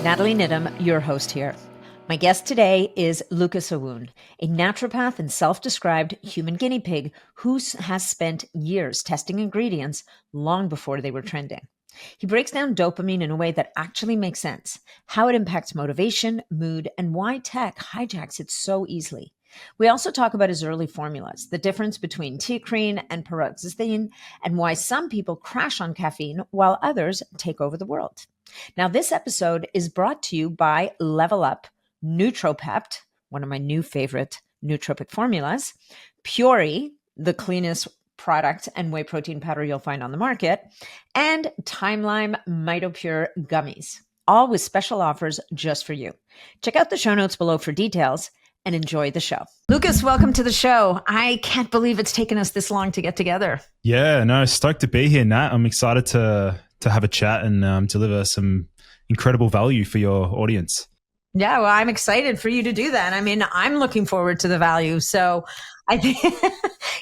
Natalie Nidham, your host here. My guest today is Lucas Aoun, a naturopath and self-described human guinea pig who has spent years testing ingredients long before they were trending. He breaks down dopamine in a way that actually makes sense, how it impacts motivation, mood, and why tech hijacks it so easily. We also talk about his early formulas, the difference between teacrine and paraxanthine, and why some people crash on caffeine while others take over the world. Now, this episode is brought to you by Level Up, Nootropics, one of my new favorite nootropic formulas, Pure, the cleanest product and whey protein powder you'll find on the market, and Time Lime Pure gummies, all with special offers just for you. Check out the show notes below for details and enjoy the show. Lucas, welcome to the show. I can't believe it's taken us this long to get together. Yeah, no, stoked to be here, Nat. I'm excited to have a chat and deliver some incredible value for your audience. Yeah, well, I'm excited for you to do that. I mean, I'm looking forward to the value. So I think,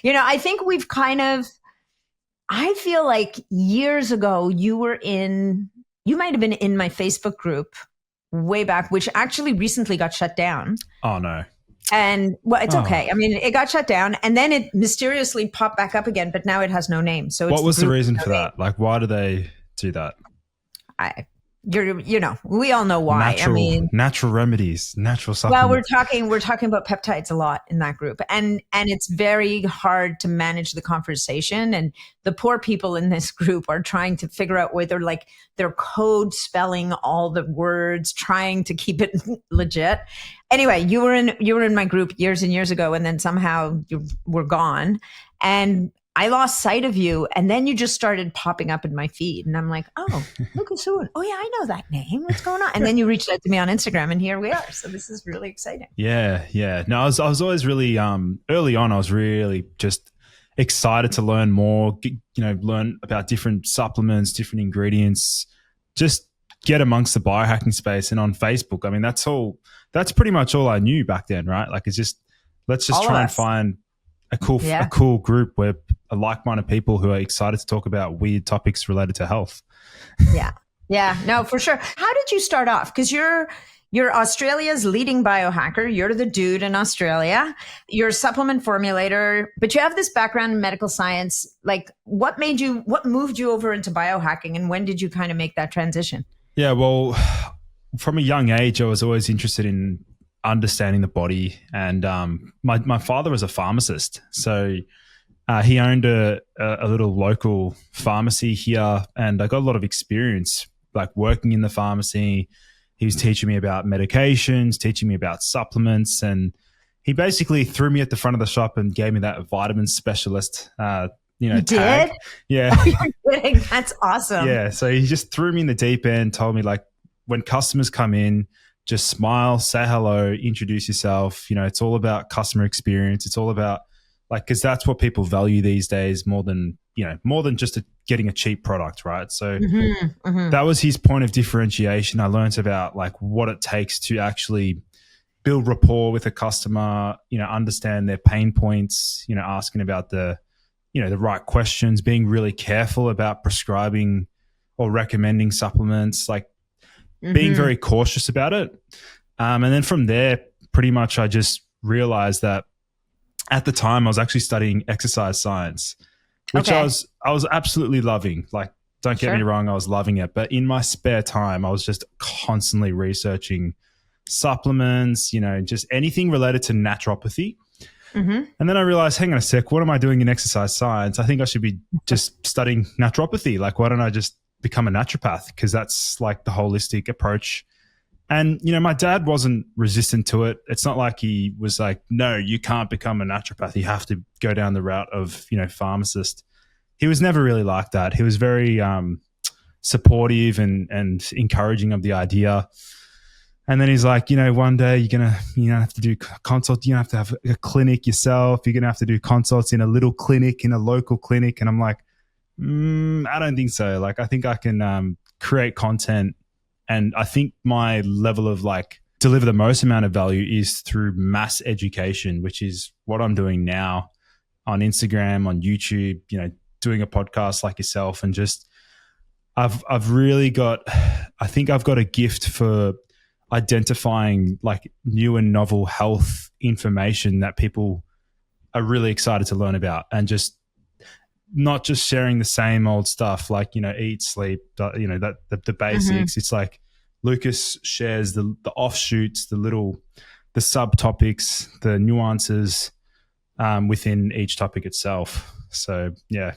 I think we've I feel like years ago you might have been in my Facebook group way back, which actually recently got shut down. Oh, no. And well, it's okay. I mean, it got shut down and then it mysteriously popped back up again, but now it has no name. So what was the reason for that? Like, why do they do that? We all know why. Natural remedies, natural supplements. Well, we're talking about peptides a lot in that group, and it's very hard to manage the conversation. And the poor people in this group are trying to figure out whether they're code spelling all the words, trying to keep it legit. Anyway, you were in my group years and years ago, and then somehow you were gone, and I lost sight of you, and then you just started popping up in my feed, and I'm like, "Oh, Lucas Aoun. Oh yeah, I know that name. What's going on?" And then you reached out to me on Instagram, and here we are. So this is really exciting. Yeah. No, I was always really early on. I was really just excited to learn more. Learn about different supplements, different ingredients. Just get amongst the biohacking space, and on Facebook. I mean, that's pretty much all I knew back then, right? Like, it's just let's just try and find a cool group where are like-minded people who are excited to talk about weird topics related to health. Yeah, no, for sure. How did you start off? Because you're Australia's leading biohacker. You're the dude in Australia. You're a supplement formulator, but you have this background in medical science. Like, what moved you over into biohacking, and when did you kind of make that transition? Yeah, well, from a young age, I was always interested in understanding the body, and my father was a pharmacist, so he owned a little local pharmacy here, and I got a lot of experience like working in the pharmacy. He was teaching me about medications, teaching me about supplements, and he basically threw me at the front of the shop and gave me that vitamin specialist You tag. did? Yeah. Oh, you're kidding. That's awesome. Yeah, so he just threw me in the deep end, told me like when customers come in, just smile, say hello, introduce yourself. It's all about customer experience. It's all about because that's what people value these days more than just getting a cheap product, right? So that was his point of differentiation. I learned about what it takes to actually build rapport with a customer, understand their pain points, asking about the right questions, being really careful about prescribing or recommending supplements, being very cautious about it. And then from there, pretty much I just realized that at the time I was actually studying exercise science, which I was absolutely loving. Don't get me wrong, I was loving it. But in my spare time, I was just constantly researching supplements, just anything related to naturopathy. And then I realized, hang on a sec, what am I doing in exercise science? I think I should be just studying naturopathy. Why don't I just become a naturopath? Because that's the holistic approach. And, my dad wasn't resistant to it. It's not like he was like, no, you can't become a naturopath. You have to go down the route of, pharmacist. He was never really like that. He was very supportive and encouraging of the idea. And then he's like, one day you're going to have to do consults. You have to have a clinic yourself. You're going to have to do consults in a little clinic, in a local clinic. And I'm like, I don't think so. I think I can create content. And I think my level of deliver the most amount of value is through mass education, which is what I'm doing now on Instagram, on YouTube, doing a podcast like yourself and just I've really got, I think I've got a gift for identifying like new and novel health information that people are really excited to learn about, and just not just sharing the same old stuff like, eat, sleep, that the basics. Mm-hmm. It's like Lucas shares the offshoots, the subtopics, the nuances within each topic itself. So yeah.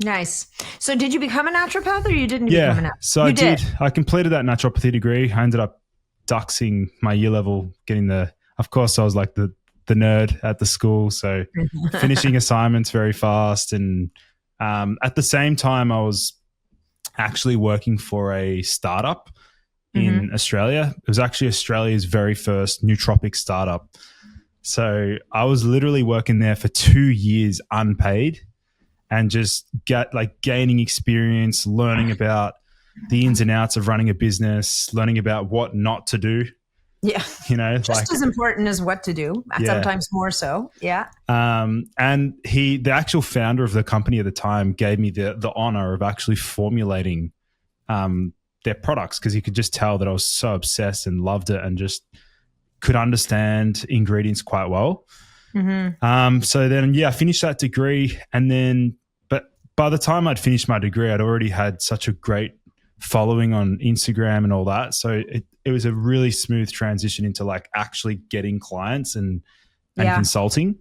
Nice. So did you become a naturopath or you didn't become a Yeah. naturopath? So I You did. did. I completed that naturopathy degree. I ended up duxing my year level, getting of course I was like the nerd at the school. So finishing assignments very fast. And at the same time, I was actually working for a startup in Australia. It was actually Australia's very first nootropic startup. So I was literally working there for 2 years unpaid, and just gaining experience, learning about the ins and outs of running a business, learning about what not to do. Yeah. Just as important as what to do, sometimes more so. Yeah. And the actual founder of the company at the time, gave me the honor of actually formulating their products, because he could just tell that I was so obsessed and loved it, and just could understand ingredients quite well. So then, I finished that degree, and then, but by the time I'd finished my degree, I'd already had such a great following on Instagram and all that. So it was a really smooth transition into like actually getting clients and consulting.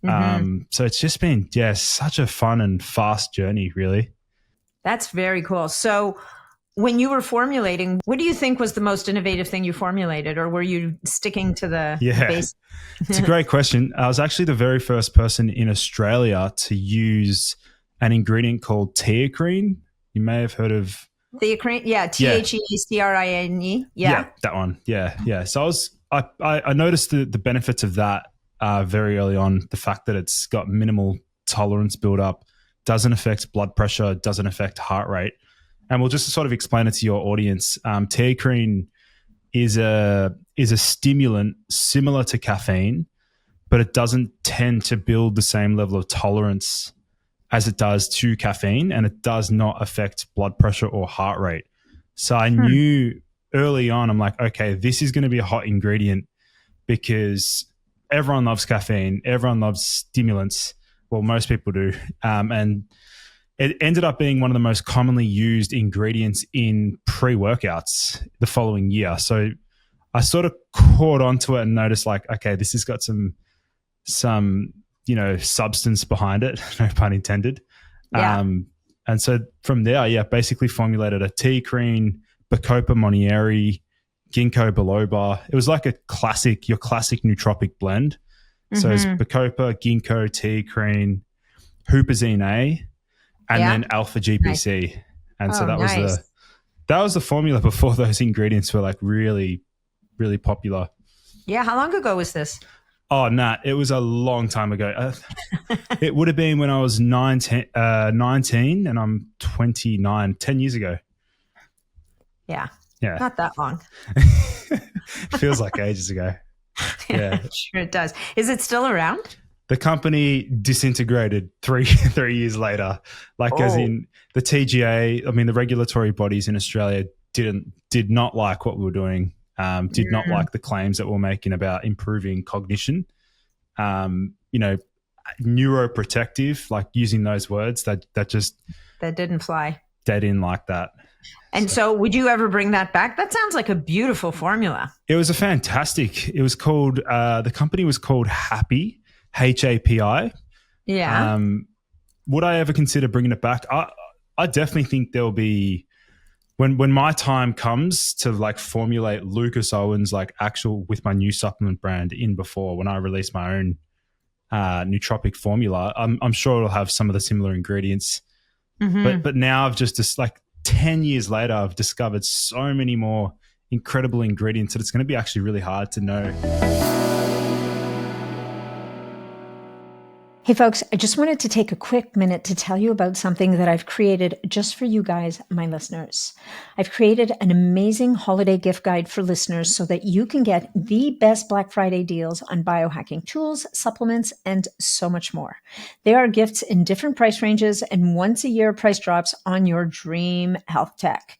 So it's just been, such a fun and fast journey, really. That's very cool. So when you were formulating, what do you think was the most innovative thing you formulated, or were you sticking to the base? It's a great question. I was actually the very first person in Australia to use an ingredient called teacrine. You may have heard of teacrine. Yeah, THECRINE. Yeah, that one. Yeah. So I noticed the benefits of that very early on. The fact that it's got minimal tolerance build up, doesn't affect blood pressure, doesn't affect heart rate. And we'll just sort of explain it to your audience. Teacrine is a stimulant similar to caffeine, but it doesn't tend to build the same level of tolerance as it does to caffeine, and it does not affect blood pressure or heart rate. So I knew early on, I'm like, okay, this is going to be a hot ingredient, because everyone loves caffeine, everyone loves stimulants. Well, most people do. And it ended up being one of the most commonly used ingredients in pre-workouts the following year. So I sort of caught onto it and noticed like, okay, this has got some substance behind it, no pun intended. Yeah. And so from there, basically formulated a teacrine, Bacopa Monnieri, ginkgo biloba. It was like your classic nootropic blend. So it's Bacopa, ginkgo, teacrine, huperzine A, and then alpha GPC. Nice. And so that was the formula before those ingredients were like really, really popular. Yeah. How long ago was this? Oh, nah, it was a long time ago. It would have been when I was 19 and I'm 29, 10 years ago. Yeah. Not that long. Feels like ages ago. Yeah. Sure it does. Is it still around? The company disintegrated three years later. As in the TGA, I mean, the regulatory bodies in Australia did not like what we were doing. Did not like the claims that we're making about improving cognition. Neuroprotective, like using those words that didn't fly. They didn't like that. And so would you ever bring that back? That sounds like a beautiful formula. It was it was called, the company was called Happy, HAPI. Yeah. Would I ever consider bringing it back? I definitely think there'll be, when my time comes to like formulate Lucas Aoun's like actual with my new supplement brand in before, when I release my own nootropic formula, I'm sure it'll have some of the similar ingredients. But now I've just like 10 years later, I've discovered so many more incredible ingredients that it's going to be actually really hard to know. Hey folks, I just wanted to take a quick minute to tell you about something that I've created just for you guys, my listeners. I've created an amazing holiday gift guide for listeners so that you can get the best Black Friday deals on biohacking tools, supplements, and so much more. There are gifts in different price ranges and once a year price drops on your dream health tech.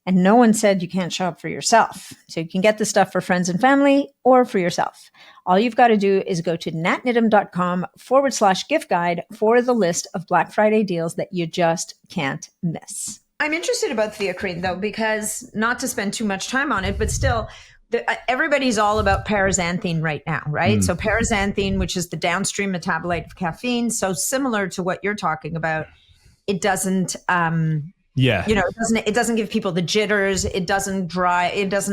And no one said you can't show up for yourself. So you can get the stuff for friends and family or for yourself. All you've got to do is go to natniddam.com/gift guide for the list of Black Friday deals that you just can't miss. I'm interested about theacrine though, because not to spend too much time on it, but still everybody's all about paraxanthine right now, right? So paraxanthine, which is the downstream metabolite of caffeine, so similar to what you're talking about, it doesn't, it doesn't give people the jitters. It doesn't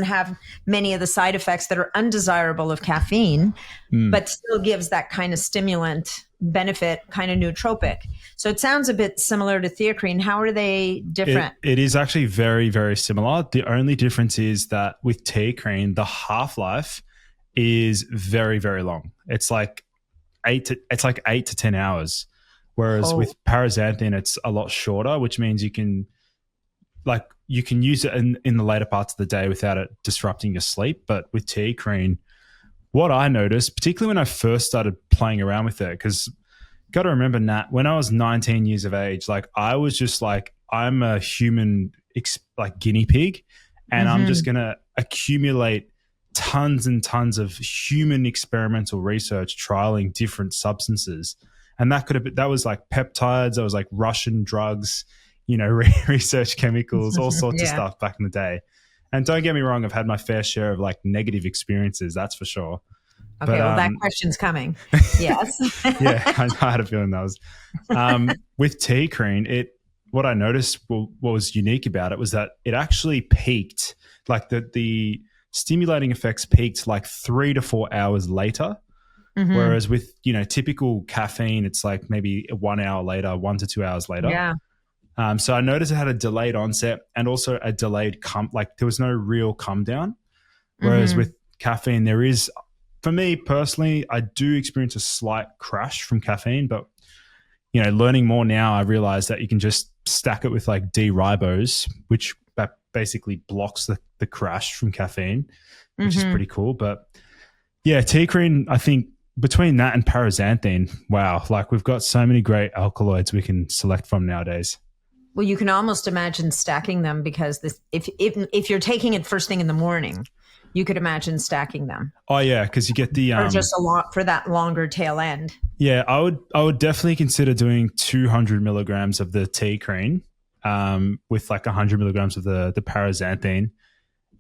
have many of the side effects that are undesirable of caffeine, but still gives that kind of stimulant benefit, kind of nootropic. So it sounds a bit similar to theacrine. How are they different? It is actually very, very similar. The only difference is that with teacrine, the half-life is very, very long. It's like 8 to 10 hours. Whereas with paraxanthine, it's a lot shorter, which means you can use it in the later parts of the day without it disrupting your sleep. But with teacrine, what I noticed, particularly when I first started playing around with it, because got to remember, Nat, when I was 19 years of age, like I was just like, I'm a human guinea pig, and I'm just going to accumulate tons and tons of human experimental research trialing different substances. And that was like peptides, that was like Russian drugs, research chemicals, all sorts of stuff back in the day. And don't get me wrong, I've had my fair share of like negative experiences, that's for sure. Okay, that question's coming. Yes. Yeah, I had a feeling that was. With teacrine, what I noticed, what was unique about it was that it actually peaked, like the stimulating effects peaked like 3 to 4 hours later. Whereas with, typical caffeine, it's like maybe 1 hour later, 1 to 2 hours later. Yeah. So I noticed it had a delayed onset and also a delayed there was no real come down. Whereas with caffeine, there is, for me personally, I do experience a slight crash from caffeine, but, learning more now, I realize that you can just stack it with like D-ribose, which basically blocks the crash from caffeine, which is pretty cool. But yeah, teacrine, I think, between that and paraxanthine, wow, like we've got so many great alkaloids we can select from nowadays. Well, you can almost imagine stacking them because if you're taking it first thing in the morning, you could imagine stacking them. Oh yeah, because you get the or just a lot for that longer tail end. Yeah, I would definitely consider doing 200 milligrams of the teacrine with like 100 milligrams of the paraxanthine.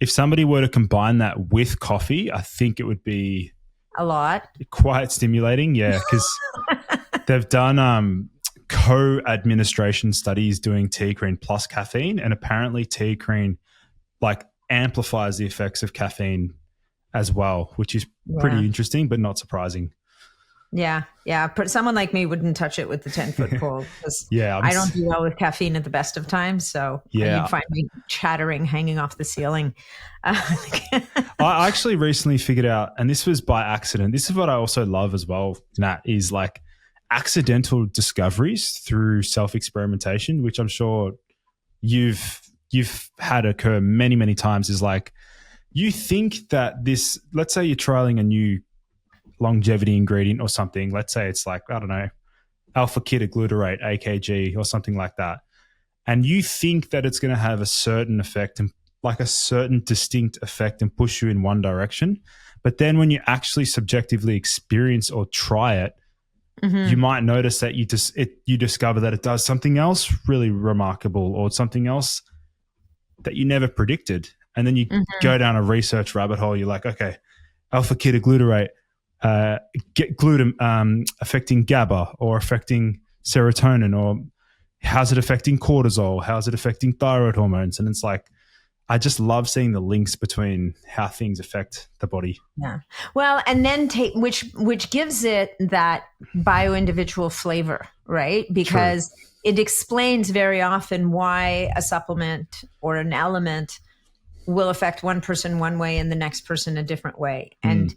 If somebody were to combine that with coffee, I think it would be a lot. Quite stimulating, yeah, because they've done co-administration studies doing teacrine plus caffeine, and apparently teacrine like amplifies the effects of caffeine as well, which is pretty interesting, but not surprising. Yeah. But someone like me wouldn't touch it with the 10-foot pole because I don't do well with caffeine at the best of times. So you'd find me chattering, hanging off the ceiling. I actually recently figured out, and this was by accident, this is what I also love as well, Nat, is like accidental discoveries through self-experimentation, which I'm sure you've had occur many, many times, is like you think that this, let's say you're trialing a new longevity ingredient or something. Let's say it's like, I don't know, alpha ketoglutarate, AKG or something like that. And you think that it's going to have a certain effect and like a certain distinct effect and push you in one direction. But then when you actually subjectively experience or try it, you might notice that you discover that it does something else really remarkable or something else that you never predicted. And then you go down a research rabbit hole. You're like, okay, alpha ketoglutarate, affecting GABA or affecting serotonin, or how's it affecting cortisol? How's it affecting thyroid hormones? And it's like, I just love seeing the links between how things affect the body. Yeah. Well, and then which gives it that bio-individual flavor, right? Because it explains very often why a supplement or an element will affect one person one way and the next person a different way. And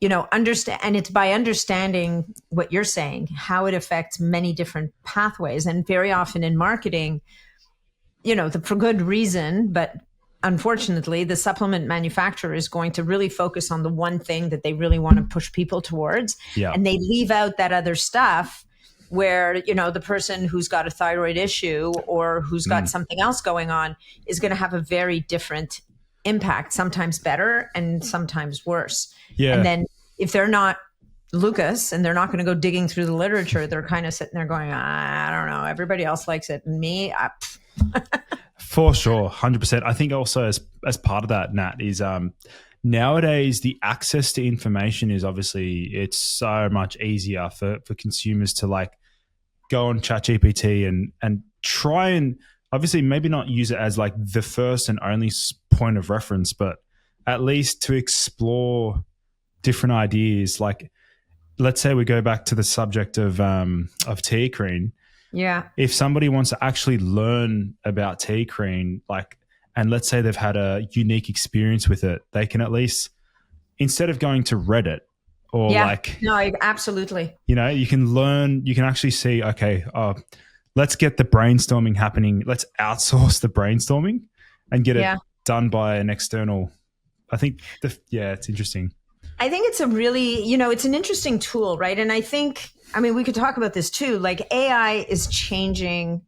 understand, and it's by understanding what you're saying, how it affects many different pathways. And very often in marketing, for good reason, but unfortunately, the supplement manufacturer is going to really focus on the one thing that they really want to push people towards. Yeah. And they leave out that other stuff where, the person who's got a thyroid issue or who's got something else going on is going to have a very different impact, sometimes better and sometimes worse. Yeah. And then if they're not Lucas and they're not going to go digging through the literature, they're kind of sitting there going, I don't know, everybody else likes it. And me, For sure, 100%. I think also as part of that, Nat, is nowadays the access to information is obviously, it's so much easier for consumers to like go on ChatGPT and try and obviously maybe not use it as like the first and only point of reference, but at least to explore different ideas. Like, let's say we go back to the subject of teacrine. Yeah. If somebody wants to actually learn about teacrine, like, and let's say they've had a unique experience with it, they can at least, instead of going to Reddit or absolutely. You can learn, you can actually see, okay, let's get the brainstorming happening. Let's outsource the brainstorming and get it done by an external. I think, it's interesting. I think it's a really, it's an interesting tool, right? And I think, we could talk about this too. Like AI is changing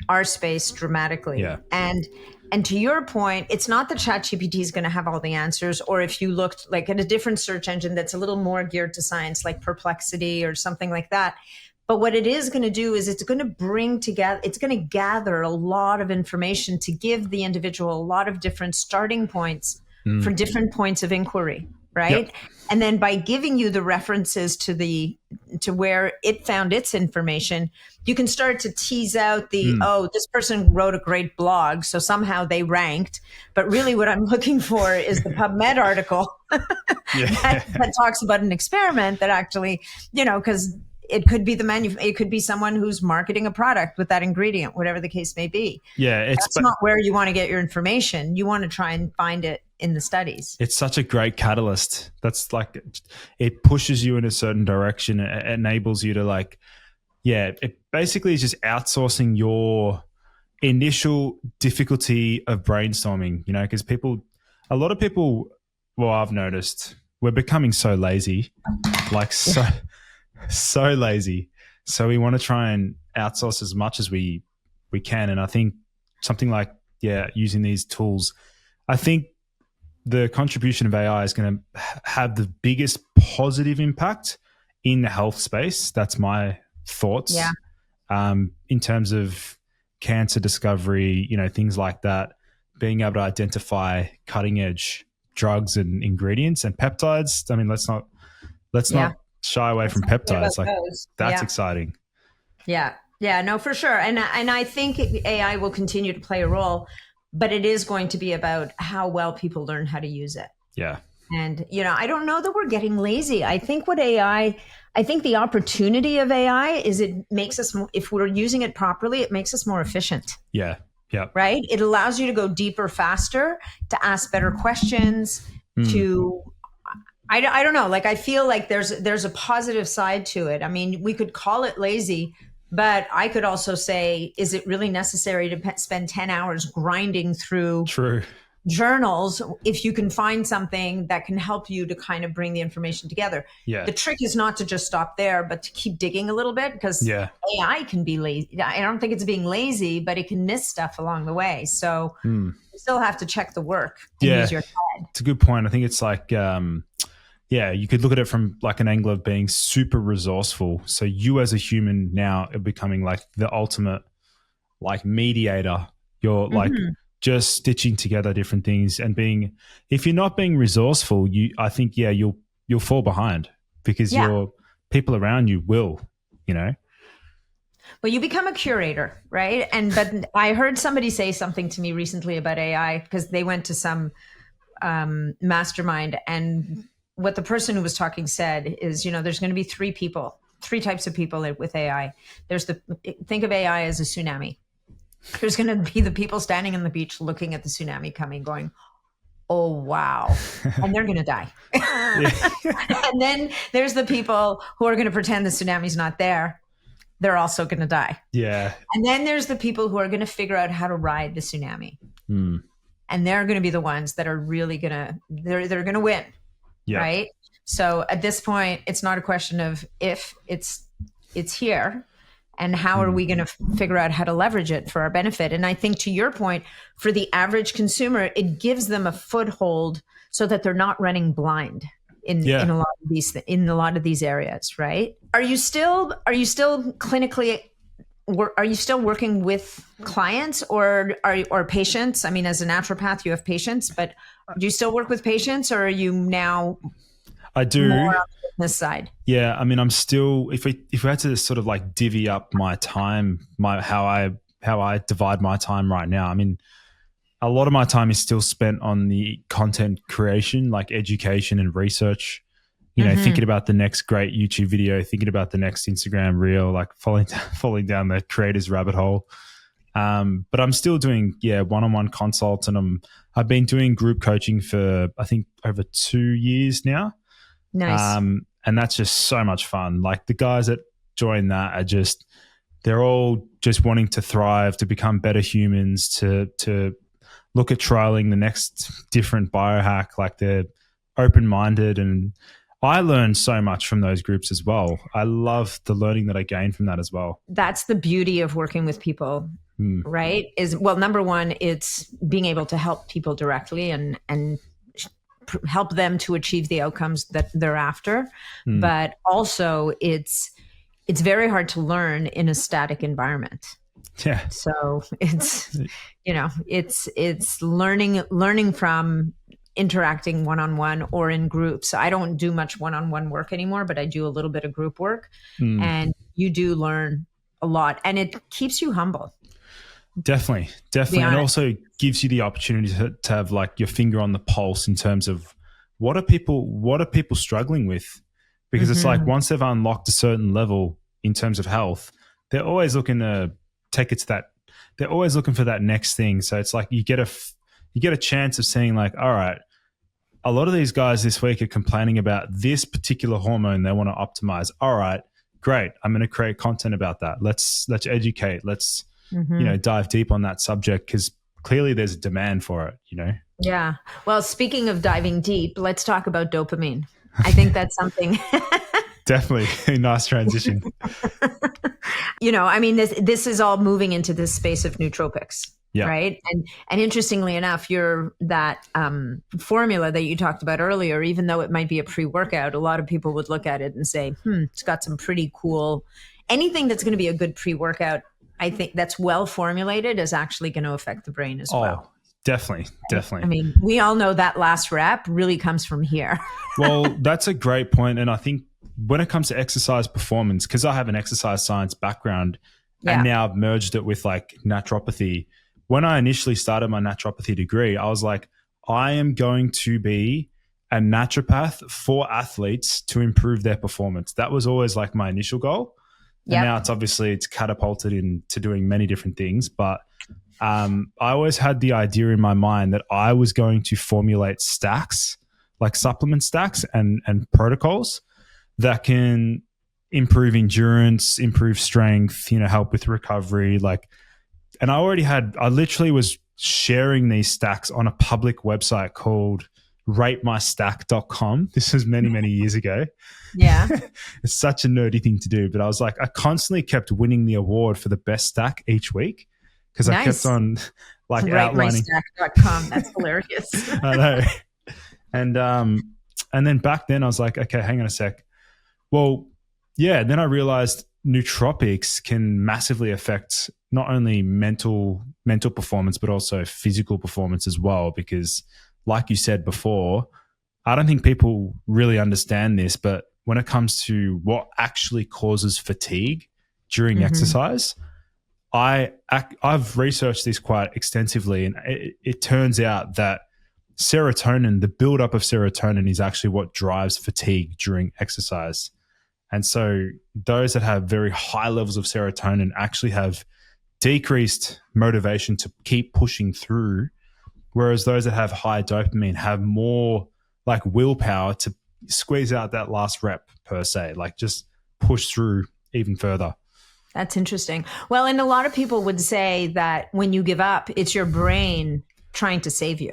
our space dramatically. Yeah. And to your point, it's not that ChatGPT is going to have all the answers, or if you looked like at a different search engine that's a little more geared to science, like Perplexity or something like that. But what it is going to do is it's going to bring together, it's going to gather a lot of information to give the individual a lot of different starting points for different points of inquiry. Right. Yep. And then by giving you the references to where it found its information, you can start to tease out this person wrote a great blog, so somehow they ranked. But really what I'm looking for is the PubMed article that talks about an experiment that actually, because it could be it could be someone who's marketing a product with that ingredient, whatever the case may be. Yeah. That's not where you want to get your information. You want to try and find it in the studies. It's such a great catalyst. That's like, it pushes you in a certain direction. It enables you to it basically is just outsourcing your initial difficulty of brainstorming, because a lot of people, well, I've noticed we're becoming so lazy, so lazy. So we want to try and outsource as much as we can. And I think something like, using these tools, I think the contribution of AI is going to have the biggest positive impact in the health space. That's my thoughts. Yeah. In terms of cancer discovery, things like that, being able to identify cutting edge drugs and ingredients and peptides. Let's not shy away from peptides. Like that's exciting. Yeah. Yeah, no, for sure. And I think AI will continue to play a role, but it is going to be about how well people learn how to use it. Yeah. And, I don't know that we're getting lazy. I think the opportunity of AI is it makes us, if we're using it properly, it makes us more efficient. Yeah. Yeah. Right. It allows you to go deeper, faster, to ask better questions, I don't know. Like, I feel like there's a positive side to it. We could call it lazy, but I could also say, is it really necessary to spend 10 hours grinding through journals if you can find something that can help you to kind of bring the information together? Yeah. The trick is not to just stop there, but to keep digging a little bit, because AI can be lazy. I don't think it's being lazy, but it can miss stuff along the way. So you still have to check the work and use your head. It's a good point. I think it's like, you could look at it from like an angle of being super resourceful. So you as a human now are becoming like the ultimate like mediator. You're like just stitching together different things and if you're not being resourceful, I think you'll fall behind because your people around you will, Well, you become a curator, right? But I heard somebody say something to me recently about AI because they went to some mastermind, and what the person who was talking said is, there's going to be three types of people with AI. Think of AI as a tsunami. There's going to be the people standing on the beach looking at the tsunami coming, going, Oh, wow. And they're going to die. Yeah. And then there's the people who are going to pretend the tsunami's not there. They're also going to die. Yeah. And then there's the people who are going to figure out how to ride the tsunami. Mm. And they're going to be the ones that are really going to, they're going to win. Yeah. Right. So at this point, it's not a question of if, it's here. And how are we going to figure out how to leverage it for our benefit? And I think, to your point, for the average consumer, it gives them a foothold so that they're not running blind in a lot of these areas, right? Are you still clinically, are you still working with clients or patients? I mean, as a naturopath, you have patients, but do you still work with patients, or are you now? I do. More on the business side. Yeah, I mean, I'm still. If we had to sort of like divvy up my time, how I divide my time right now. I mean, a lot of my time is still spent on the content creation, like education and research. You know, thinking about the next great YouTube video, thinking about the next Instagram reel, like falling down the creators rabbit hole. But I'm still doing one-on-one consults, and I've been doing group coaching for I think over 2 years now. Nice. And that's just so much fun. Like the guys that join that are they're all just wanting to thrive, to become better humans, to look at trialing the next different biohack. Like they're open-minded, and I learned so much from those groups as well. I love the learning that I gained from that as well. That's the beauty of working with people, right? Number one, it's being able to help people directly and help them to achieve the outcomes that they're after. But also it's very hard to learn in a static environment. Yeah. So it's, it's learning from interacting one-on-one or in groups. So I don't do much one-on-one work anymore, but I do a little bit of group work, and you do learn a lot, and it keeps you humble. Definitely. And it also gives you the opportunity to have like your finger on the pulse in terms of what are people struggling with, because it's like once they've unlocked a certain level in terms of health, they're always looking to take it to that. They're always looking for that next thing. So it's like you get a chance of seeing like, all right, a lot of these guys this week are complaining about this particular hormone they want to optimize. All right, great. I'm going to create content about that. Let's educate. Let's dive deep on that subject, because clearly there's a demand for it, Yeah. Well, speaking of diving deep, let's talk about dopamine. I think that's something. Definitely a nice transition. I mean, this is all moving into this space of nootropics, right? And interestingly enough, that formula that you talked about earlier, even though it might be a pre-workout, a lot of people would look at it and say, it's got some pretty cool. Anything that's going to be a good pre-workout, I think that's well formulated, is actually going to affect the brain as well. Definitely. I mean, we all know that last rep really comes from here. Well, that's a great point. And I think when it comes to exercise performance, because I have an exercise science background and now I've merged it with like naturopathy. When I initially started my naturopathy degree, I was like, I am going to be a naturopath for athletes to improve their performance. That was always like my initial goal. And now it's catapulted into doing many different things. But I always had the idea in my mind that I was going to formulate stacks, like supplement stacks and protocols that can improve endurance, improve strength, help with recovery. And I literally was sharing these stacks on a public website called ratemystack.com. This was many, many years ago. Yeah. It's such a nerdy thing to do. But I was like, I constantly kept winning the award for the best stack each week, because I kept on like outlining. Ratemystack.com. That's hilarious. I know. And then back then I was like, okay, hang on a sec. Well, yeah. Then I realized nootropics can massively affect not only mental performance, but also physical performance as well. Because like you said before, I don't think people really understand this, but when it comes to what actually causes fatigue during exercise, I've researched this quite extensively, and it turns out that serotonin, the buildup of serotonin, is actually what drives fatigue during exercise. And so those that have very high levels of serotonin actually have decreased motivation to keep pushing through whereas those that have high dopamine have more like willpower to squeeze out that last rep per se, like just push through even further. That's interesting. Well, and a lot of people would say that when you give up, it's your brain trying to save you.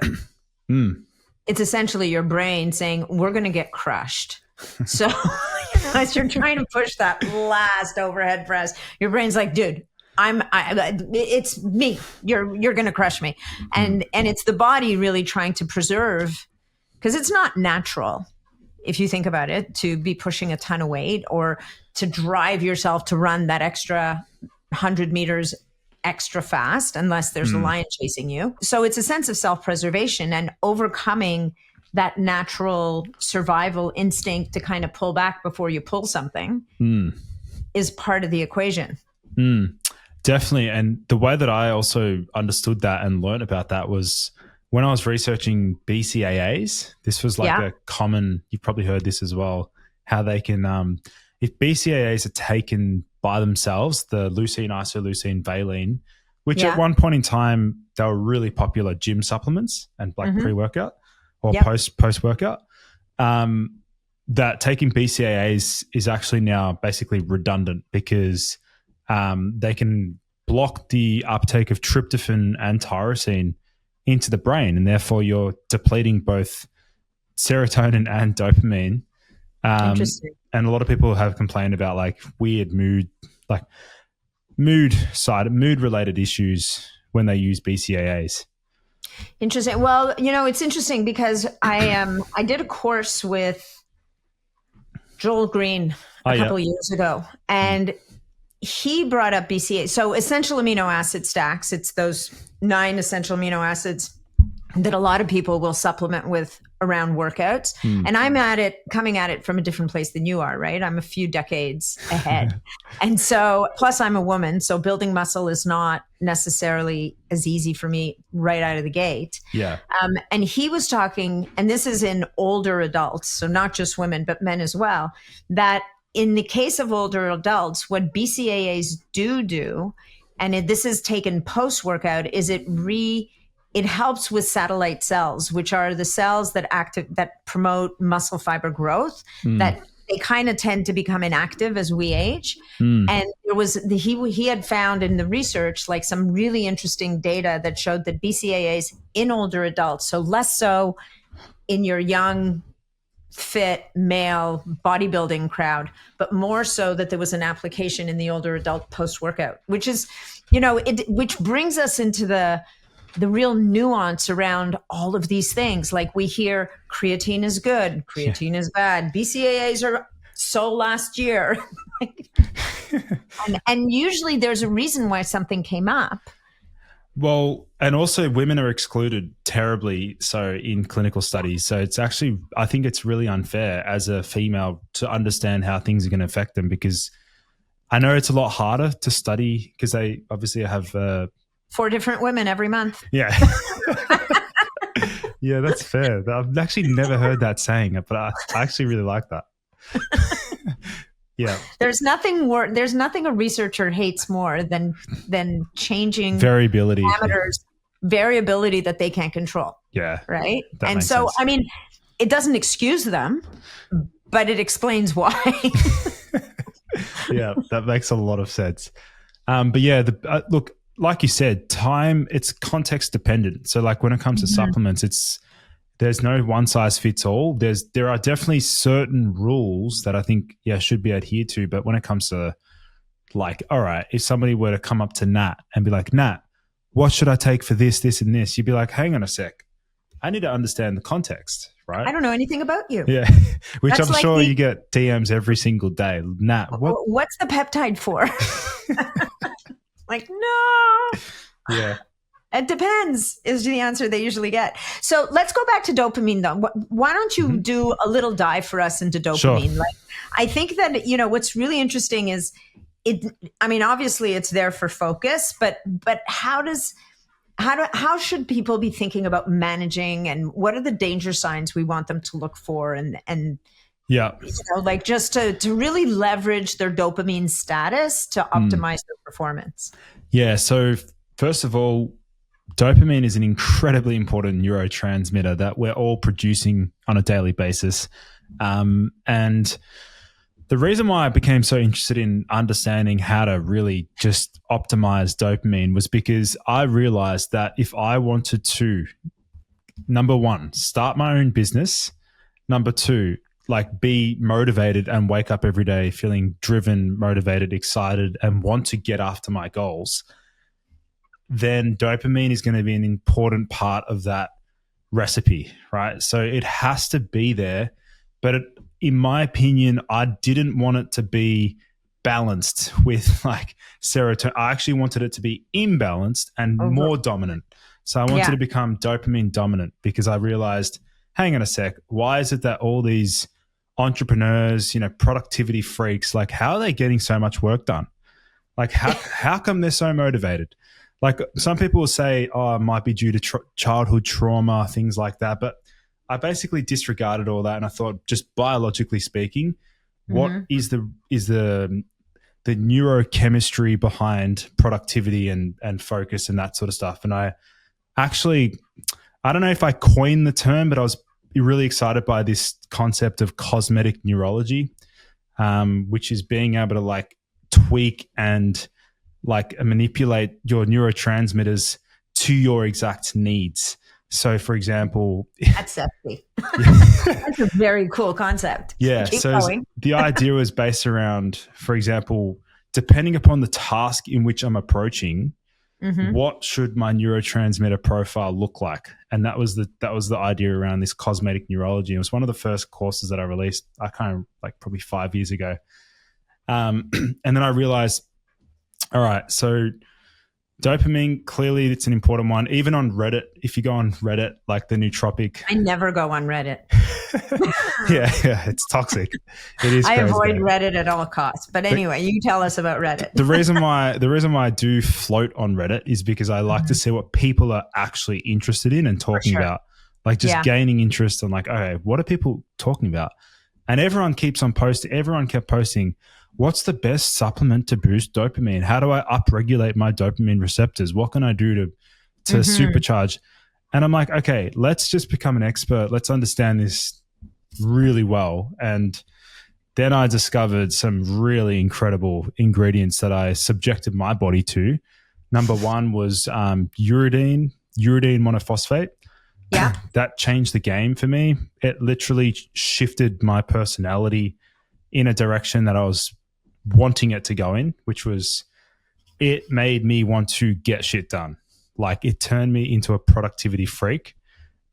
It's essentially your brain saying, we're going to get crushed. So as you're trying to push that last overhead press, your brain's like, dude, it's me. You're going to crush me. And it's the body really trying to preserve, because it's not natural, if you think about it, to be pushing a ton of weight or to drive yourself to run that extra 100 meters extra fast unless there's a lion chasing you. So it's a sense of self-preservation and overcoming that natural survival instinct to kind of pull back before you pull something is part of the equation. Definitely. And the way that I also understood that and learned about that was when I was researching BCAAs. This was like a common, you've probably heard this as well, how they can, if BCAAs are taken by themselves, the leucine, isoleucine, valine, which at one point in time, they were really popular gym supplements and like pre-workout or post-workout, that taking BCAAs is actually now basically redundant because they can block the uptake of tryptophan and tyrosine into the brain, and therefore you're depleting both serotonin and dopamine. Interesting. And a lot of people have complained about like weird mood related issues when they use BCAAs. Interesting. Well, it's interesting because I did a course with Joel Green a couple of years ago, and he brought up BCAA. So essential amino acid stacks, it's those 9 essential amino acids that a lot of people will supplement with around workouts. And I'm coming at it from a different place than you are, right? I'm a few decades ahead. And so, plus I'm a woman, so building muscle is not necessarily as easy for me right out of the gate. Yeah. And he was talking, and this is in older adults, so not just women, but men as well, that in the case of older adults, what BCAAs do, and this is taken post-workout, is it helps with satellite cells, which are the cells that promote muscle fiber growth, that they kind of tend to become inactive as we age. And he had found in the research like some really interesting data that showed that BCAAs in older adults, so less so in your young, fit male bodybuilding crowd, but more so that there was an application in the older adult post-workout, which is, which brings us into the real nuance around all of these things. Like we hear creatine is good, creatine is bad, BCAAs are so last year. and usually there's a reason why something came up. Well, and also women are excluded terribly so in clinical studies. So it's actually, I think it's really unfair as a female to understand how things are going to affect them, because I know it's a lot harder to study because they obviously have 4 different women every month. Yeah. Yeah, that's fair. I've actually never heard that saying, but I actually really like that. Yeah. There's nothing a researcher hates more than changing variability parameters, variability that they can't control. Yeah. Right. And so, sense. I mean, it doesn't excuse them, but it explains why. Yeah, that makes a lot of sense. But yeah, look, like you said, time, it's context dependent. So like when it comes to supplements, there's no one size fits all. There are definitely certain rules that I think, should be adhered to. But when it comes to like, all right, if somebody were to come up to Nat and be like, Nat, what should I take for this, this, and this? You'd be like, hang on a sec. I need to understand the context, right? I don't know anything about you. Yeah. Which I'm sure you get DMs every single day. Nat, what's the peptide for? Like, no. Yeah. It depends is the answer they usually get. So let's go back to dopamine though. Why don't you do a little dive for us into dopamine? Sure. Like, I think that, what's really interesting is obviously it's there for focus, but how should people be thinking about managing, and what are the danger signs we want them to look for? And yeah, like just to really leverage their dopamine status to optimize their performance. Yeah. So first of all, dopamine is an incredibly important neurotransmitter that we're all producing on a daily basis. And the reason why I became so interested in understanding how to really just optimize dopamine was because I realized that if I wanted to, number one, start my own business, number two, like be motivated and wake up every day feeling driven, motivated, excited, and want to get after my goals, then dopamine is going to be an important part of that recipe, right? So it has to be there. But in my opinion, I didn't want it to be balanced with like serotonin. I actually wanted it to be imbalanced and more dominant. So I wanted to become dopamine dominant because I realized, hang on a sec, why is it that all these entrepreneurs, productivity freaks, like how are they getting so much work done? Like how come they're so motivated? Like some people will say, oh, it might be due to childhood trauma, things like that. But I basically disregarded all that. And I thought, just biologically speaking, what is the neurochemistry behind productivity and focus and that sort of stuff? And I don't know if I coined the term, but I was really excited by this concept of cosmetic neurology, which is being able to like tweak and like manipulate your neurotransmitters to your exact needs. So, for example, that's sexy. That's a very cool concept. Yeah. So the idea was based around, for example, depending upon the task in which I'm approaching, what should my neurotransmitter profile look like? And that was the idea around this cosmetic neurology. It was one of the first courses that I released. I kind of like probably 5 years ago. And then I realized, all right, so dopamine, clearly it's an important one. Even on Reddit, if you go on Reddit, like the Nootropic. I never go on Reddit. yeah, it's toxic. It is. I avoid Reddit at all costs. But anyway, you tell us about Reddit. the reason why I do float on Reddit is because I like to see what people are actually interested in and talking about. Like just gaining interest and like, okay, what are people talking about? And everyone keeps on posting. Everyone kept posting, what's the best supplement to boost dopamine? How do I upregulate my dopamine receptors? What can I do to supercharge? And I'm like, okay, let's just become an expert. Let's understand this really well. And then I discovered some really incredible ingredients that I subjected my body to. Number one was uridine monophosphate. Yeah. That changed the game for me. It literally shifted my personality in a direction that I was wanting it to go in, which was, it made me want to get shit done. Like it turned me into a productivity freak.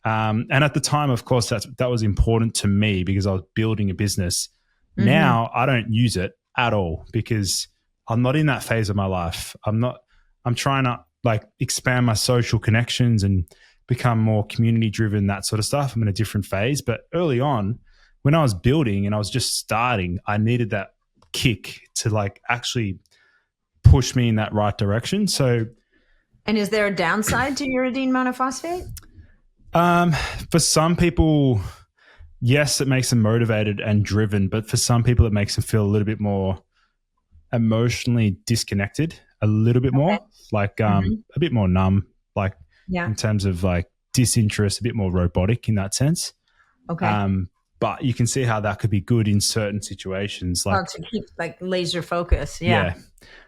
And at the time, of course, that was important to me because I was building a business. Now I don't use it at all because I'm not in that phase of my life. I'm trying to like expand my social connections and become more community driven, that sort of stuff. I'm in a different phase. But early on, when I was building and I was just starting, I needed that kick to like actually push me in that right direction. So, and is there a downside to uridine monophosphate? For some people, yes, it makes them motivated and driven, but for some people, it makes them feel a little bit more emotionally disconnected, a little bit more, like a bit more numb, like in terms of like disinterest, a bit more robotic in that sense. Okay. But you can see how that could be good in certain situations. Like to keep like laser focus. Yeah.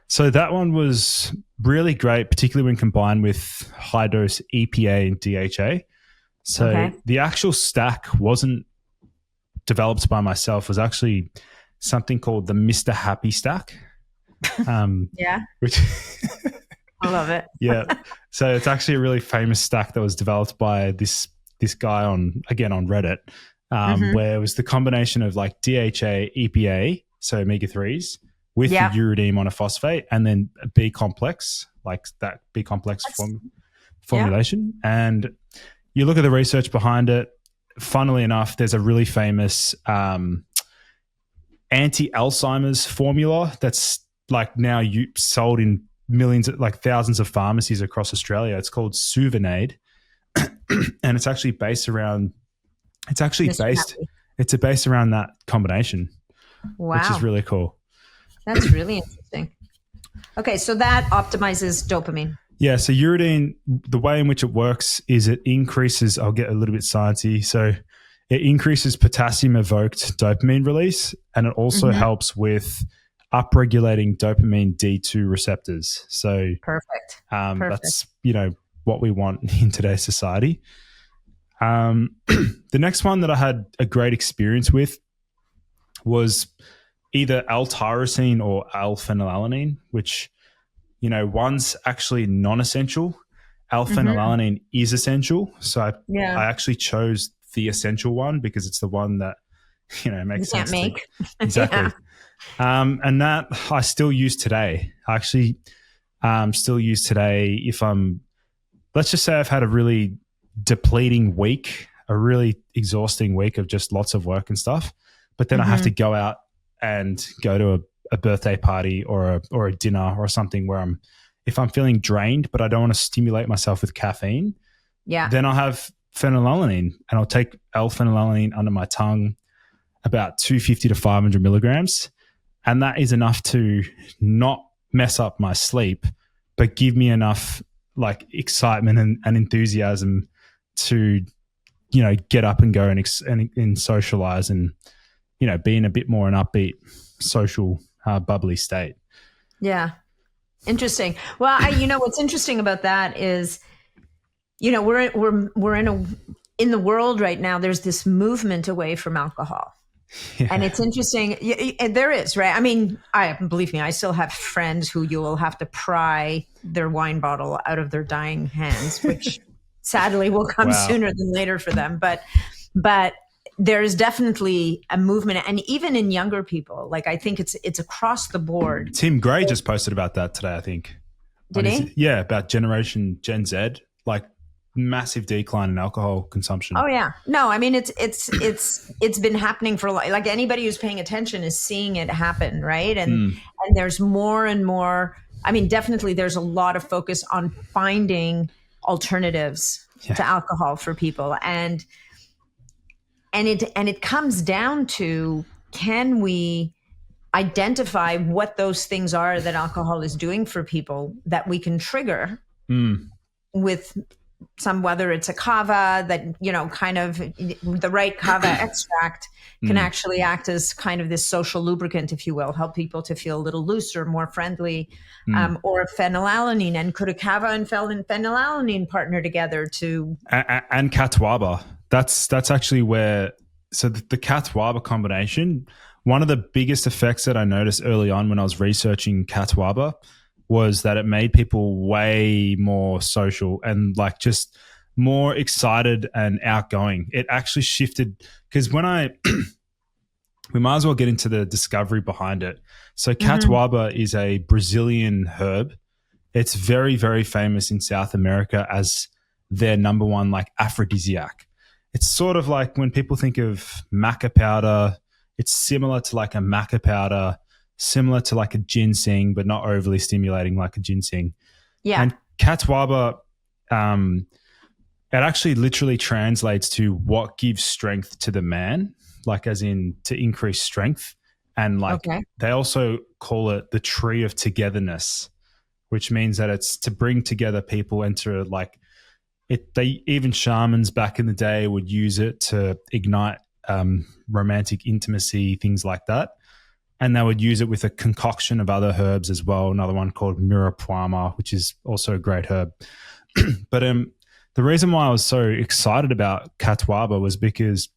So that one was really great, particularly when combined with high dose EPA and DHA. So the actual stack wasn't developed by myself. It was actually something called the Mr. Happy stack. Which I love it. So it's actually a really famous stack that was developed by this guy on Reddit. Where it was the combination of like DHA, EPA, so omega-3s, with the uridine monophosphate, and then a B complex, like that B complex formulation. And you look at the research behind it, funnily enough, there's a really famous anti-Alzheimer's formula that's like now sold in millions, like thousands of pharmacies across Australia. It's called Suvinade. And it's actually based around that combination. Wow. Which is really cool. That's really interesting. Okay, so that optimizes dopamine. Yeah, so uridine, the way in which it works is it increases, I'll get a little bit sciencey, so it increases potassium evoked dopamine release, and it also Mm-hmm. helps with upregulating dopamine D2 receptors. So Perfect. Perfect. that's, what we want in today's society. The next one that I had a great experience with was either L-tyrosine or L-phenylalanine, which, one's actually non-essential. Mm-hmm. L-phenylalanine is essential. So I Yeah. actually chose the essential one because it's the one that, You makes can't sense to make. Yeah. exactly. And that I still use today. I actually still use today if let's just say I've had a really depleting week, a really exhausting week of just lots of work and stuff. But then I have Mm-hmm. to go out and go to a birthday party or a dinner or something where if I'm feeling drained, but I don't want to stimulate myself with caffeine, Yeah. then I'll have phenylalanine and I'll take L-phenylalanine under my tongue, about 250 to 500 milligrams. And that is enough to not mess up my sleep, but give me enough like excitement and enthusiasm to, get up and go and socialize and, be in a bit more an upbeat, social, bubbly state. Yeah. Interesting. Well, what's interesting about that is, we're in the world right now. There's this movement away from alcohol. And Yeah. it's interesting. There is, right? I mean, believe me, I still have friends who you will have to pry their wine bottle out of their dying hands, which sadly will come Wow. sooner than later for them. But there is definitely a movement, and even in younger people, like I think it's across the board. Tim Gray just posted about that today, I think. Did he? Yeah, about generation Gen Z, like massive decline in alcohol consumption. Oh yeah. No, I mean it's been happening for like anybody who's paying attention is seeing it happen, right? And there's more and more. I mean, definitely there's a lot of focus on finding alternatives Yeah. to alcohol for people, and it comes down to, can we identify what those things are that alcohol is doing for people that we can trigger with whether it's a kava that, kind of the right kava extract can actually act as kind of this social lubricant, if you will, help people to feel a little looser, more friendly, or phenylalanine. And could a kava and phenylalanine partner together to... And Catawaba. That's actually where, so the Catawaba combination, one of the biggest effects that I noticed early on when I was researching Catawaba was that it made people way more social and like just more excited and outgoing. It actually shifted because we might as well get into the discovery behind it. So Catawaba is a Brazilian herb. It's very, very famous in South America as their number one like aphrodisiac. It's sort of like when people think of maca powder, it's similar to like a maca powder, similar to like a ginseng, but not overly stimulating like a ginseng. Yeah. And Catawaba, it actually literally translates to what gives strength to the man, like as in to increase strength. And like they also call it the tree of togetherness, which means that it's to bring together people and to like it. They even shamans back in the day would use it to ignite romantic intimacy, things like that. And they would use it with a concoction of other herbs as well. Another one called Mirapuama, which is also a great herb. But the reason why I was so excited about Catawaba was because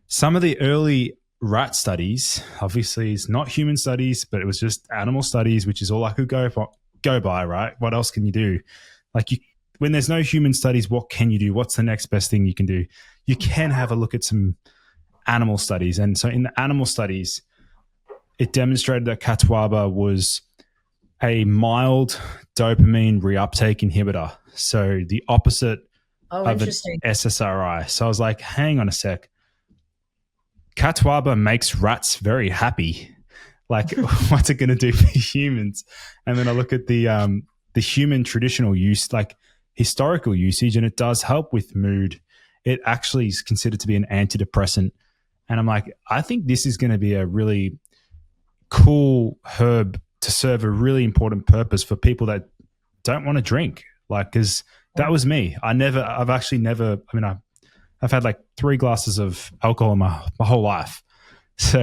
some of the early rat studies, obviously it's not human studies, but it was just animal studies, which is all I could go by, right? What else can you do? Like when there's no human studies, what can you do? What's the next best thing you can do? You can have a look at some animal studies. And so in the animal studies, it demonstrated that Catawaba was a mild dopamine reuptake inhibitor. So the opposite of an SSRI. So I was like, hang on a sec. Catawaba makes rats very happy. Like, what's it going to do for humans? And then I look at the human traditional use, like historical usage, and it does help with mood. It actually is considered to be an antidepressant. And I'm like, I think this is going to be a really cool herb to serve a really important purpose for people that don't want to drink. Like, because that was me. I've actually never, I mean, I've had like 3 glasses of alcohol in my whole life. So,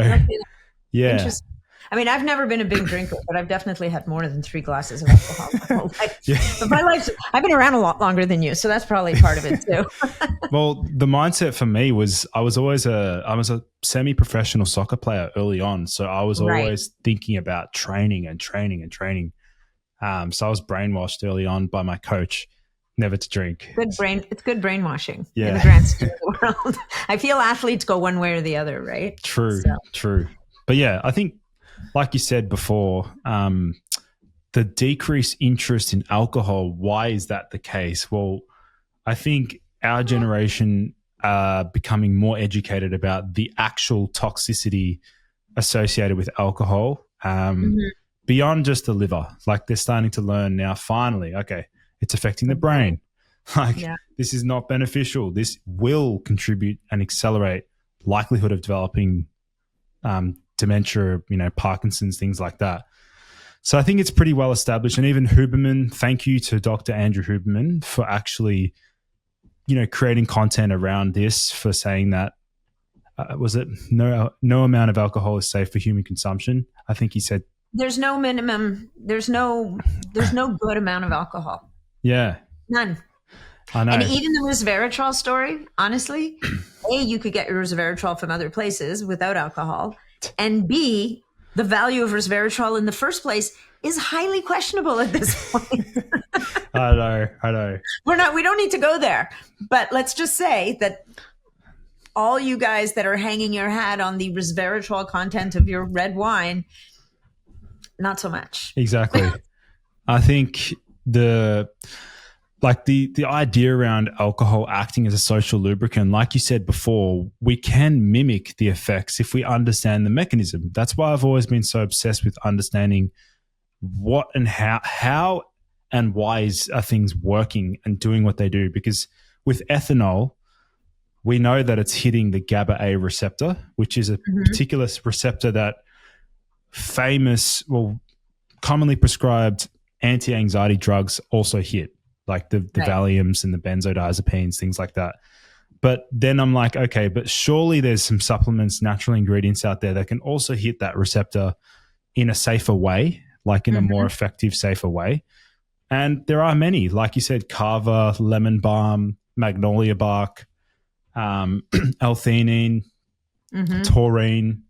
yeah. Interesting. I mean, I've never been a big drinker, but I've definitely had more than 3 glasses of alcohol my whole life. Yeah. But my life, I've been around a lot longer than you, so that's probably part of it too. Well, the mindset for me was I was a semi-professional soccer player early on, so I was always thinking about training and training and training. So I was brainwashed early on by my coach never to drink. It's good brainwashing Yeah. in the grand scheme of the world. I feel athletes go one way or the other, right? True. But yeah, I think, like you said before, the decreased interest in alcohol, why is that the case? Well, I think our generation are becoming more educated about the actual toxicity associated with alcohol, beyond just the liver. Like, they're starting to learn now, finally, okay, it's affecting the brain. Like, this is not beneficial. This will contribute and accelerate likelihood of developing dementia, Parkinson's, things like that. So I think it's pretty well established. And even Huberman, thank you to Dr. Andrew Huberman for actually, creating content around this, for saying that, was it no amount of alcohol is safe for human consumption? I think he said there's no minimum. There's no good amount of alcohol. Yeah. None. I know. And even the resveratrol story, honestly, A, you could get your resveratrol from other places without alcohol. And B, the value of resveratrol in the first place is highly questionable at this point. I know. We don't need to go there. But let's just say that all you guys that are hanging your hat on the resveratrol content of your red wine, not so much. Exactly. I think the idea around alcohol acting as a social lubricant, like you said before, we can mimic the effects if we understand the mechanism. That's why I've always been so obsessed with understanding what and how and why are things working and doing what they do. Because with ethanol, we know that it's hitting the GABA A receptor, which is a particular receptor that commonly prescribed anti-anxiety drugs also hit, like the Valiums and the benzodiazepines, things like that. But then I'm like, okay, but surely there's some supplements, natural ingredients out there that can also hit that receptor in a safer way, like in a more effective, safer way. And there are many, like you said, kava, lemon balm, magnolia bark, L-theanine, taurine.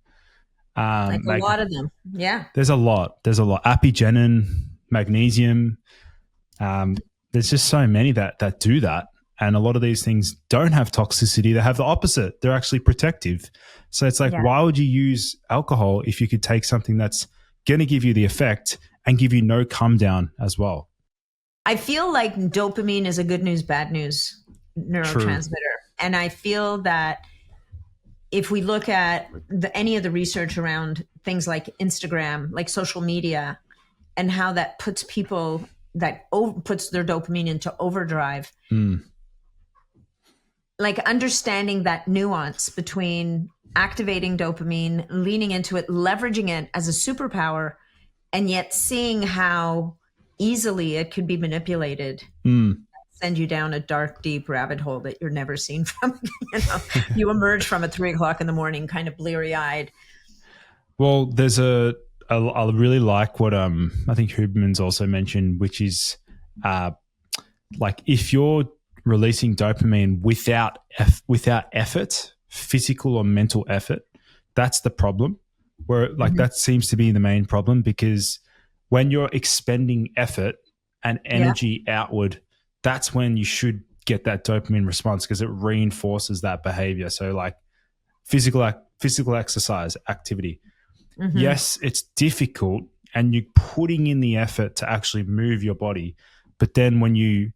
A lot of them. Yeah. There's a lot. Apigenin, magnesium. There's just so many that do that. And a lot of these things don't have toxicity. They have the opposite. They're actually protective. So it's like, why would you use alcohol if you could take something that's going to give you the effect and give you no come down as well? I feel like dopamine is a good news, bad news neurotransmitter. True. And I feel that if we look at any of the research around things like Instagram, like social media, and how that puts people puts their dopamine into overdrive, like understanding that nuance between activating dopamine, leaning into it, leveraging it as a superpower, and yet seeing how easily it could be manipulated, send you down a dark, deep rabbit hole that you're never seen from. You emerge from at 3 o'clock in the morning, kind of bleary eyed. Well, there's I really like what I think Huberman's also mentioned, which is like if you're releasing dopamine without effort, physical or mental effort, that's the problem. Where that seems to be the main problem, because when you're expending effort and energy outward, that's when you should get that dopamine response, because it reinforces that behavior. So like physical exercise, activity. Yes, it's difficult and you're putting in the effort to actually move your body. But then when you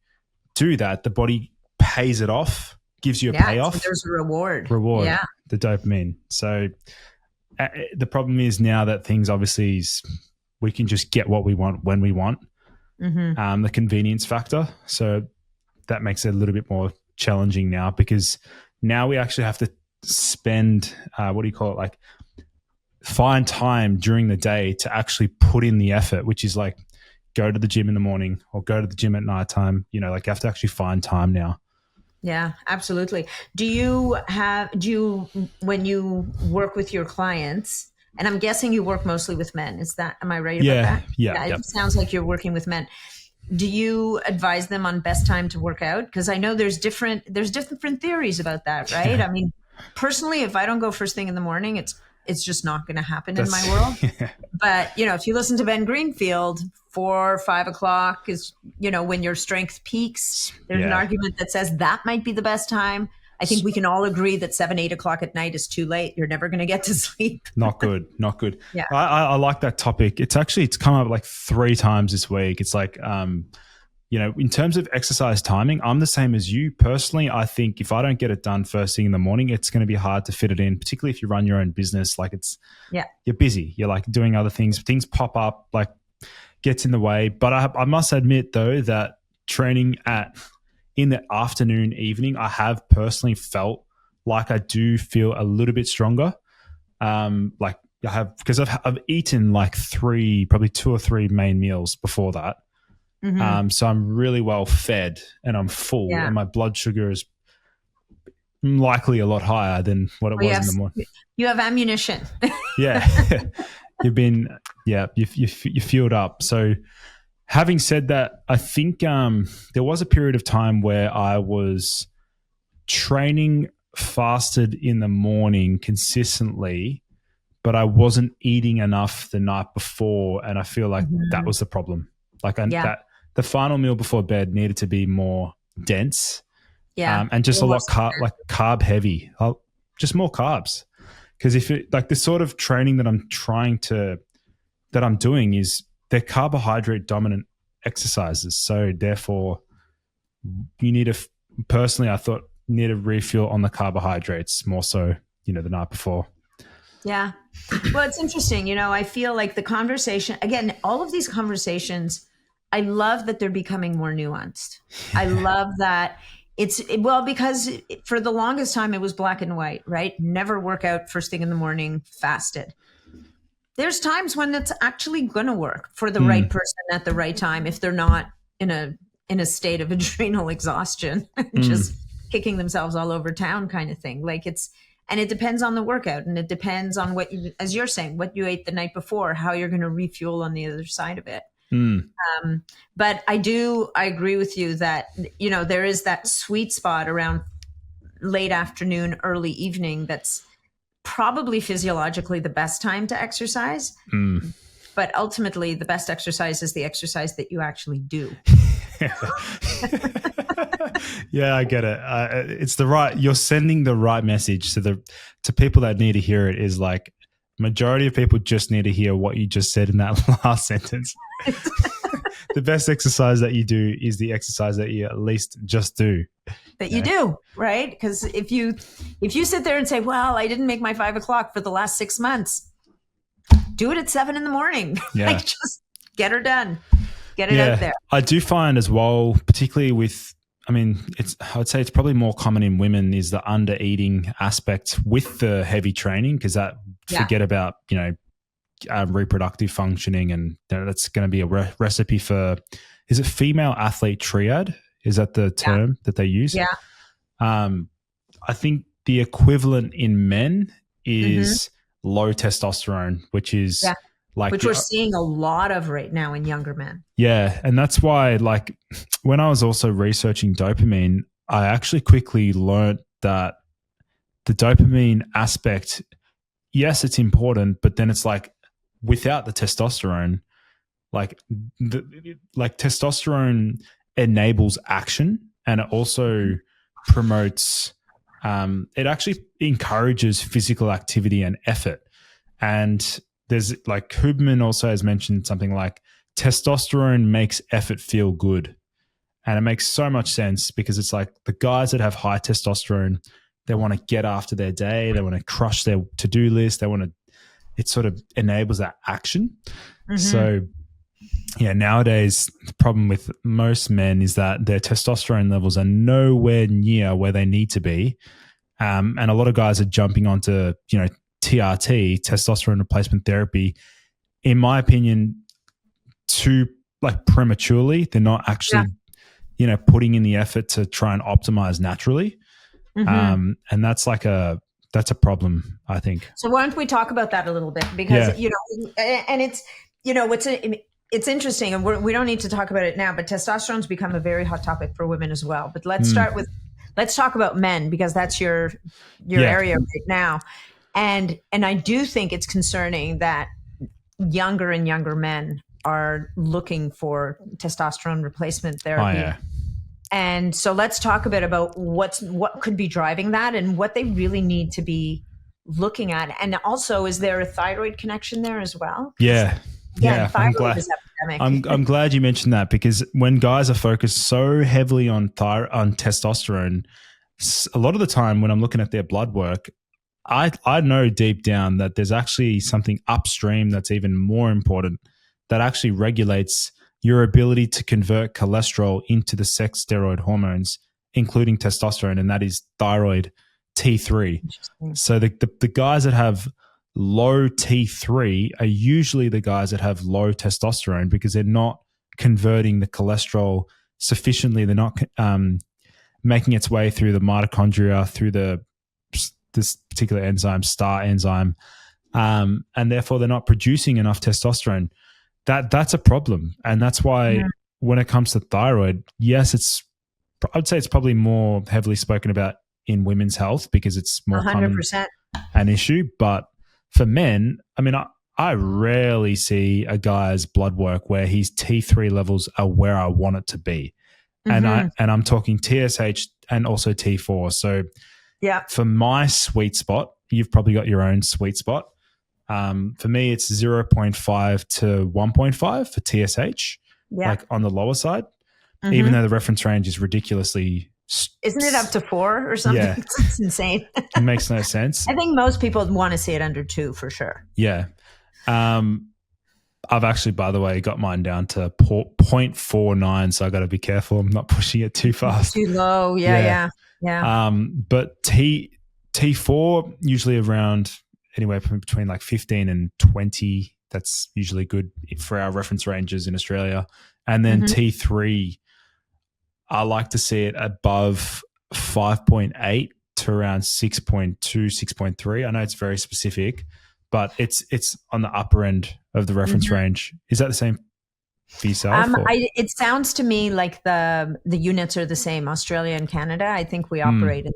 do that, the body pays it off, gives you a payoff. So there's a reward. Yeah. The dopamine. So the problem is now that things obviously we can just get what we want when we want. The convenience factor. So that makes it a little bit more challenging now, because now we actually have to spend, like find time during the day to actually put in the effort, which is like go to the gym in the morning or go to the gym at nighttime. You know, like you have to actually find time now. Yeah, absolutely. When you work with your clients, and I'm guessing you work mostly with men, am I right about that? Yeah. It sounds like you're working with men. Do you advise them on best time to work out? Because I know there's different theories about that, right? I mean, personally, if I don't go first thing in the morning, it's just not going to happen in my world. But, you know, if you listen to Ben Greenfield, 4 or 5 o'clock is, you know, when your strength peaks. There's an argument that says that might be the best time. I think we can all agree that 7, 8 o'clock at night is too late. You're never going to get to sleep. Not good. Yeah. I like that topic. It's come up like 3 times this week. It's like, you know, in terms of exercise timing, I'm the same as you. Personally, I think if I don't get it done first thing in the morning, it's going to be hard to fit it in, particularly if you run your own business. Like you're busy. You're like doing other things. Things pop up, like gets in the way. But I must admit, though, that training in the afternoon, evening, I have personally felt like I do feel a little bit stronger. Like I have, because I've eaten like probably 2 or 3 main meals before that. Mm-hmm. So I'm really well fed and I'm full, and my blood sugar is likely a lot higher than what it was in the morning. You have ammunition. Yeah. you fueled up. So having said that, I think there was a period of time where I was training fasted in the morning consistently, but I wasn't eating enough the night before, and I feel like that was the problem. Like that the final meal before bed needed to be more dense, and just a lot carb heavy, just more carbs. Because if it, like the sort of training that I'm doing is they're carbohydrate dominant exercises, so therefore you need personally I thought need a refuel on the carbohydrates more so, you know, the night before. Yeah. Well, it's interesting. You know, I feel like the conversation, again, all of these conversations, I love that they're becoming more nuanced. I love that because for the longest time it was black and white, right? Never work out first thing in the morning, fasted. There's times when it's actually going to work for the right person at the right time if they're not in a state of adrenal exhaustion, just kicking themselves all over town kind of thing. Like and it depends on the workout, and it depends on as you're saying, what you ate the night before, how you're going to refuel on the other side of it. But I agree with you that, you know, there is that sweet spot around late afternoon, early evening. That's probably physiologically the best time to exercise. But ultimately the best exercise is the exercise that you actually do. Yeah, I get it. You're sending the right message to people that need to hear it. Is like majority of people just need to hear what you just said in that last sentence. The best exercise that you do is the exercise that you at least just do. That you do, right? Because if you sit there and say, well, I didn't make my 5 o'clock for the last 6 months, do it at 7 a.m. Yeah. Like just get her done. Get it out there. I do find as well, particularly with, I would say it's probably more common in women, is the under eating aspect with the heavy training, because forget about, you know, reproductive functioning, and that's going to be a recipe for, is it female athlete triad? Is that the term that they use? Yeah. I think the equivalent in men is low testosterone, which is which we're seeing a lot of right now in younger men. Yeah. And that's why, like, when I was also researching dopamine, I actually quickly learned that the dopamine aspect, yes, it's important, but then it's like without the testosterone, like testosterone enables action, and it also promotes, it actually encourages physical activity and effort. And there's like Huberman also has mentioned something like testosterone makes effort feel good. And it makes so much sense, because it's like the guys that have high testosterone, they want to get after their day. They want to crush their to-do list. It sort of enables that action. So yeah, nowadays the problem with most men is that their testosterone levels are nowhere near where they need to be. And a lot of guys are jumping onto, you know, TRT, testosterone replacement therapy, in my opinion, to like prematurely. They're not actually, putting in the effort to try and optimize naturally. Mm-hmm. And that's a problem, I think. So why don't we talk about that a little bit? Because, Yeah. and it's, it's interesting, and we don't need to talk about it now, but testosterone's become a very hot topic for women as well. But let's talk about men, because that's your area right now. And I do think it's concerning that younger and younger men are looking for testosterone replacement therapy. Oh, yeah. And so let's talk a bit about what could be driving that and what they really need to be looking at. And also, is there a thyroid connection there as well? Yeah. Yeah. Thyroid is epidemic. I'm glad you mentioned that, because when guys are focused so heavily on testosterone, a lot of the time when I'm looking at their blood work, I know deep down that there's actually something upstream that's even more important, that actually regulates your ability to convert cholesterol into the sex steroid hormones, including testosterone, and that is thyroid T3. So the guys that have low T3 are usually the guys that have low testosterone, because they're not converting the cholesterol sufficiently. They're not making its way through the mitochondria, through this particular enzyme, STAR enzyme, and therefore they're not producing enough testosterone. That's a problem. And that's why when it comes to thyroid, yes, I'd say it's probably more heavily spoken about in women's health, because it's more 100%. Common an issue. But for men, I mean, I rarely see a guy's blood work where his T3 levels are where I want it to be. And I'm talking TSH and also T4. So for my sweet spot, you've probably got your own sweet spot. For me, it's 0.5 to 1.5 for TSH, like on the lower side, even though the reference range is ridiculously. Isn't it up to 4 or something? Yeah. It's insane. It makes no sense. I think most people want to see it under 2 for sure. Yeah. I've actually, by the way, got mine down to 0.49, so I got to be careful. I'm not pushing it too fast. Too low. Yeah. But T4 usually around anywhere between like 15 and 20. That's usually good for our reference ranges in Australia. And then T3, I like to see it above 5.8 to around 6.2, 6.3. I know it's very specific, but it's on the upper end of the reference range. Is that the same for yourself? It sounds to me like the units are the same. Australia and Canada, I think we operate in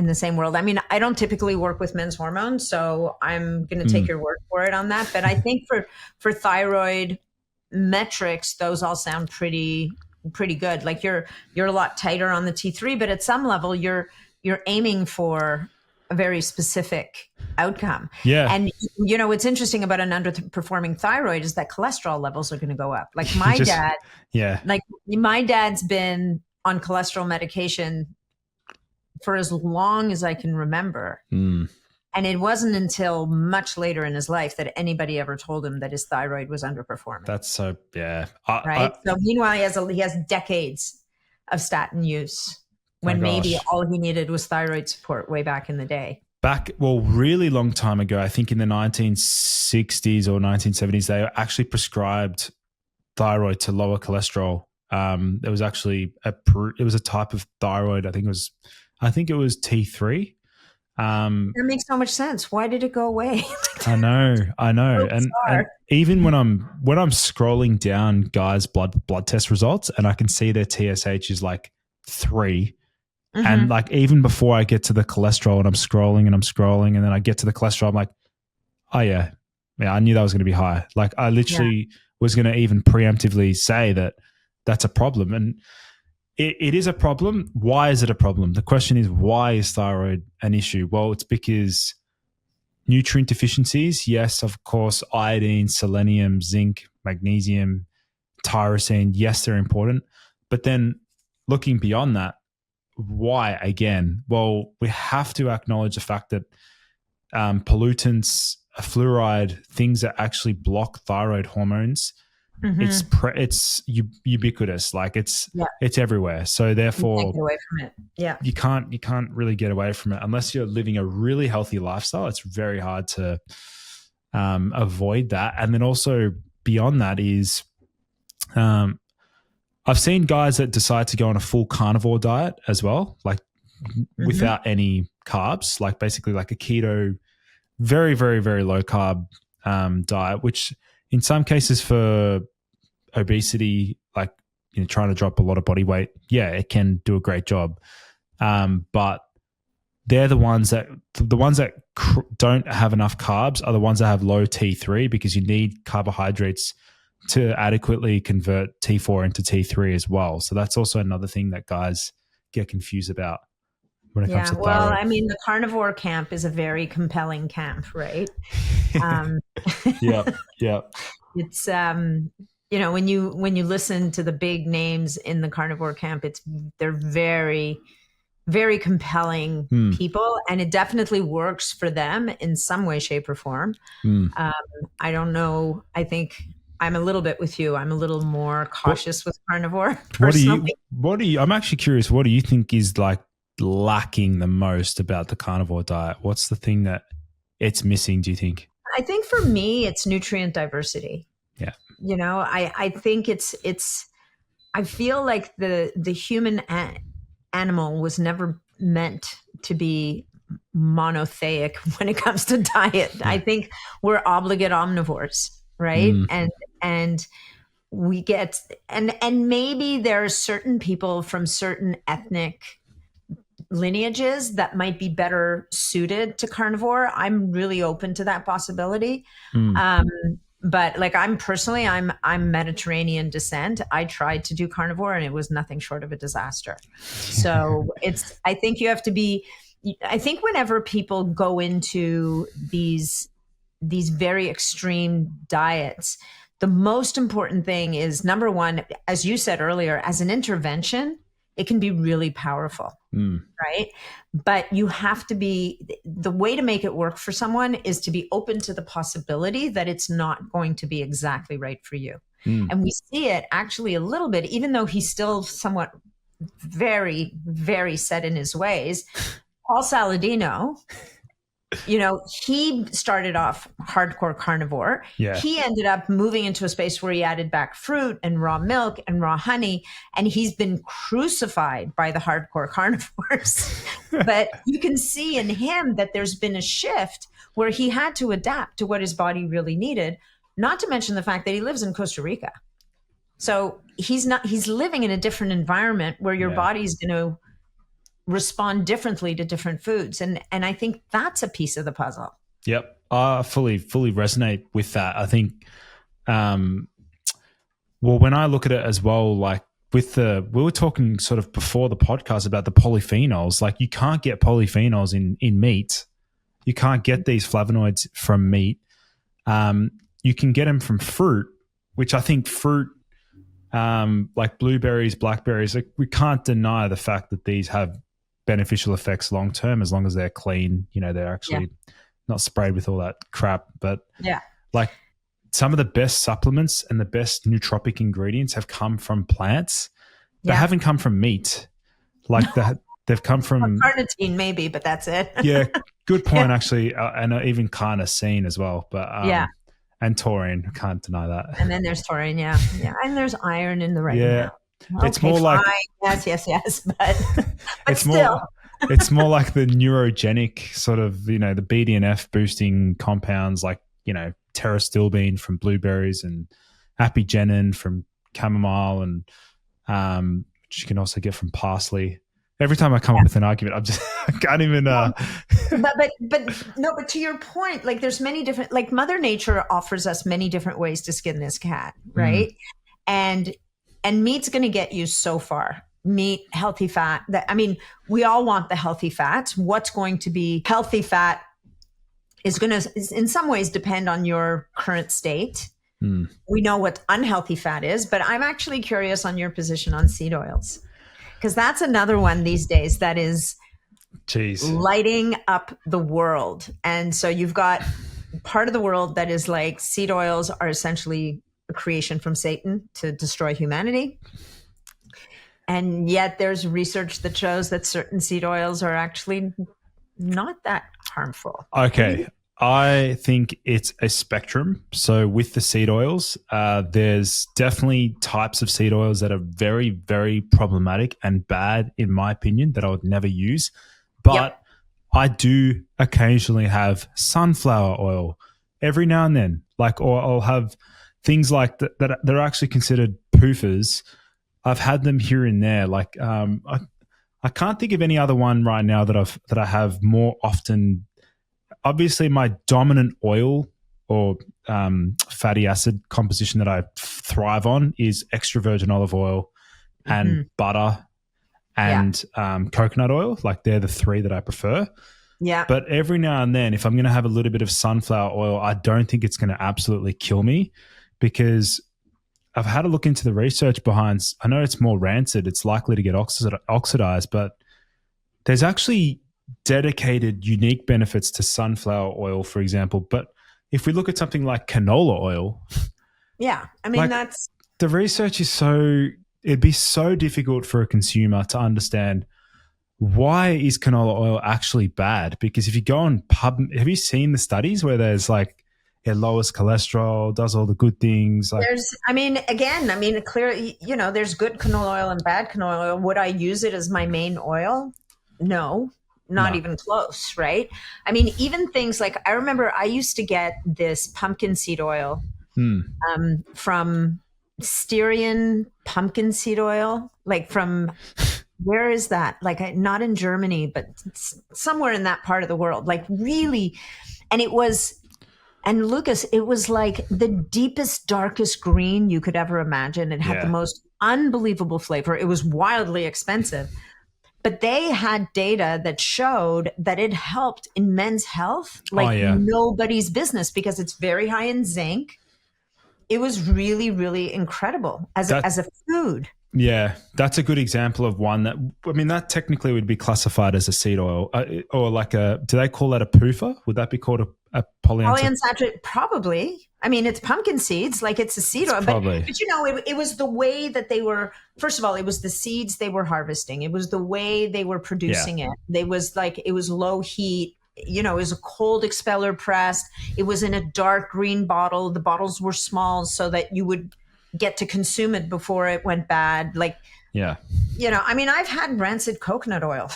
the same world. I mean, I don't typically work with men's hormones, so I'm going to take your word for it on that. But I think for thyroid metrics, those all sound pretty good. Like you're a lot tighter on the T3, but at some level you're aiming for a very specific outcome. Yeah. And what's interesting about an underperforming thyroid is that cholesterol levels are going to go up. Like my dad, like my dad's been on cholesterol medication for as long as I can remember. And it wasn't until much later in his life that anybody ever told him that his thyroid was underperforming. That's so, right. So meanwhile, he has decades of statin use when maybe all he needed was thyroid support way back in the day. Really long time ago, I think in the 1960s or 1970s, they actually prescribed thyroid to lower cholesterol. There was actually it was a type of thyroid. I think it was T3. That makes so much sense. Why did it go away? I know. And even when I'm scrolling down guys' blood test results, and I can see their TSH is like 3, and like even before I get to the cholesterol, and I'm scrolling, and then I get to the cholesterol, I'm like, oh yeah, I knew that was going to be high. Like I literally was going to even preemptively say that that's a problem, and it is a problem. Why is it a problem? The question is, why is thyroid an issue? Well, it's because nutrient deficiencies, yes, of course, iodine, selenium, zinc, magnesium, tyrosine, yes, they're important. But then looking beyond that, why again? Well, we have to acknowledge the fact that pollutants, fluoride, things that actually block thyroid hormones, it's ubiquitous. Like it's everywhere. So therefore, you can't get away from it. Yeah, you can't really get away from it unless you're living a really healthy lifestyle. It's very hard to avoid that. And then also beyond that is Um, I've seen guys that decide to go on a full carnivore diet as well, like without any carbs, like basically like a keto, very, very, very low carb diet, which in some cases for obesity, like trying to drop a lot of body weight, yeah, it can do a great job. But they're the ones that don't have enough carbs are the ones that have low T3, because you need carbohydrates to adequately convert T4 into T3 as well. So that's also another thing that guys get confused about when it comes to well, thyroid. I mean, the carnivore camp is a very compelling camp, right? Um, Yeah. it's when you listen to the big names in the carnivore camp, they're very, very compelling people, and it definitely works for them in some way, shape, or form. I don't know. I think I'm a little bit with you. I'm a little more cautious with carnivore personally. I'm actually curious, what do you think is like lacking the most about the carnivore diet? What's the thing that it's missing, do you think? I think for me, it's nutrient diversity. Yeah. I think I feel like the human animal was never meant to be monotheic when it comes to diet. Yeah. I think we're obligate omnivores, right? And we get, and maybe there are certain people from certain ethnic lineages that might be better suited to carnivore. I'm really open to that possibility. But like I'm Mediterranean descent. I tried to do carnivore and it was nothing short of a disaster. So I think you have to be, I think whenever people go into these very extreme diets, the most important thing is, number one, as you said earlier, as an intervention, it can be really powerful, right? But you have to the way to make it work for someone is to be open to the possibility that it's not going to be exactly right for you. And we see it actually a little bit, even though he's still somewhat very, very set in his ways. Paul Saladino, he started off hardcore carnivore. Yeah. He ended up moving into a space where he added back fruit and raw milk and raw honey, and he's been crucified by the hardcore carnivores. But you can see in him that there's been a shift where he had to adapt to what his body really needed, not to mention the fact that he lives in Costa Rica. So he's living in a different environment where your body's going to respond differently to different foods. And I think that's a piece of the puzzle. Yep. I fully resonate with that. I think, when I look at it as well, like we were talking sort of before the podcast about the polyphenols, like you can't get polyphenols in meat. You can't get these flavonoids from meat. You can get them from fruit, which I think fruit, like blueberries, blackberries, like we can't deny the fact that these have beneficial effects long term, as long as they're clean. They're actually not sprayed with all that crap. But like some of the best supplements and the best nootropic ingredients have come from plants. They haven't come from meat. Like that, they've come from carnitine, maybe, but that's it. Yeah, good point actually, and even carnosine as well. But and taurine, can't deny that. And then there's taurine, and there's iron in the right. Yeah. It's more like yes, but it's still. It's more like the neurogenic sort of, the BDNF boosting compounds, like, pterostilbene from blueberries and apigenin from chamomile, and which you can also get from parsley. Every time I come up with an argument, I can't even. But to your point, like there's many different, like Mother Nature offers us many different ways to skin this cat, right? And meat's going to get you so far. Meat, healthy fat. We all want the healthy fats. What's going to be healthy fat is going to, in some ways, depend on your current state. We know what unhealthy fat is, but I'm actually curious on your position on seed oils, because that's another one these days that is lighting up the world. And so you've got part of the world that is like seed oils are essentially a creation from Satan to destroy humanity. And yet there's research that shows that certain seed oils are actually not that harmful. Okay. I think it's a spectrum. So with the seed oils, there's definitely types of seed oils that are very, very problematic and bad, in my opinion, that I would never use. But Yep. I do occasionally have sunflower oil every now and then. Like, or I'll have things like that are actually considered poofers. I've had them here and there. Like, I can't think of any other one right now that I have more often. Obviously, my dominant oil or fatty acid composition that I thrive on is extra virgin olive oil and butter Yeah. and coconut oil. Like, they're the three that I prefer. Yeah. But every now and then, if I'm going to have a little bit of sunflower oil, I don't think it's going to absolutely kill me, because I've had a look into the research behind. I know it's more rancid, it's likely to get oxidized, but there's actually dedicated unique benefits to sunflower oil, for example. But if we look at something like canola oil, Yeah. I mean, like, that's the research is it'd be so difficult for a consumer to understand why is canola oil actually bad. Because if you go on have you seen the studies where there's like, it lowers cholesterol, does all the good things? Like, clear, there's good canola oil and bad canola oil. Would I use it as my main oil? No, not no. even close, right? I mean, even things like, I remember I used to get this pumpkin seed oil from Styrian pumpkin seed oil, like from, where is that? Like, not in Germany, but somewhere in that part of the world, like really. And and Lucas, it was like the deepest, darkest green you could ever imagine. It had the Yeah. most unbelievable flavor. It was wildly expensive, but they had data that showed that it helped in men's health Oh, like yeah. nobody's business, because it's very high in zinc. It was really, really incredible as That as a food. Yeah, that's a good example of one that, I mean, that technically would be classified as a seed oil, or like do they call that a poofer? Would that be called a polyunsaturated? Polyunsaturated, probably. I mean, it's pumpkin seeds, like it's a seed It's oil, probably, but it was the way that they were. First of all, it was the seeds they were harvesting. It was the way they were yeah, producing it. They was like, it was low heat. It was a cold expeller press. It was in a dark green bottle. The bottles were small so that you would get to consume it before it went bad. Like, yeah. I mean, I've had rancid coconut oil.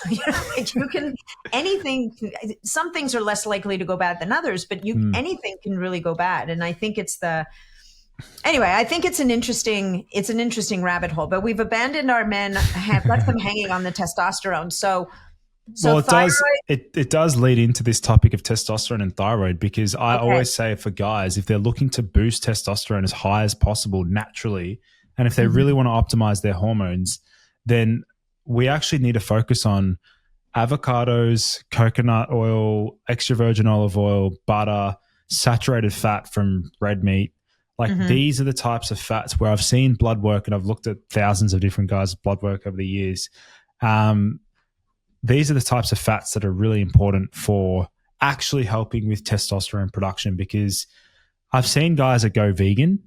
Like, you can, anything, some things are less likely to go bad than others, but anything can really go bad. And I think anyway, I think it's an interesting rabbit hole, but we've abandoned our men, have left them hanging on the testosterone. So Well, thyroid. it does lead into this topic of testosterone and thyroid, because I Okay. always say for guys, if they're looking to boost testosterone as high as possible naturally, and if they really want to optimize their hormones, then we actually need to focus on avocados, coconut oil, extra virgin olive oil, butter, saturated fat from red meat. Like, these are the types of fats where I've seen blood work, and I've looked at thousands of different guys' blood work over the years. These are the types of fats that are really important for actually helping with testosterone production, because I've seen guys that go vegan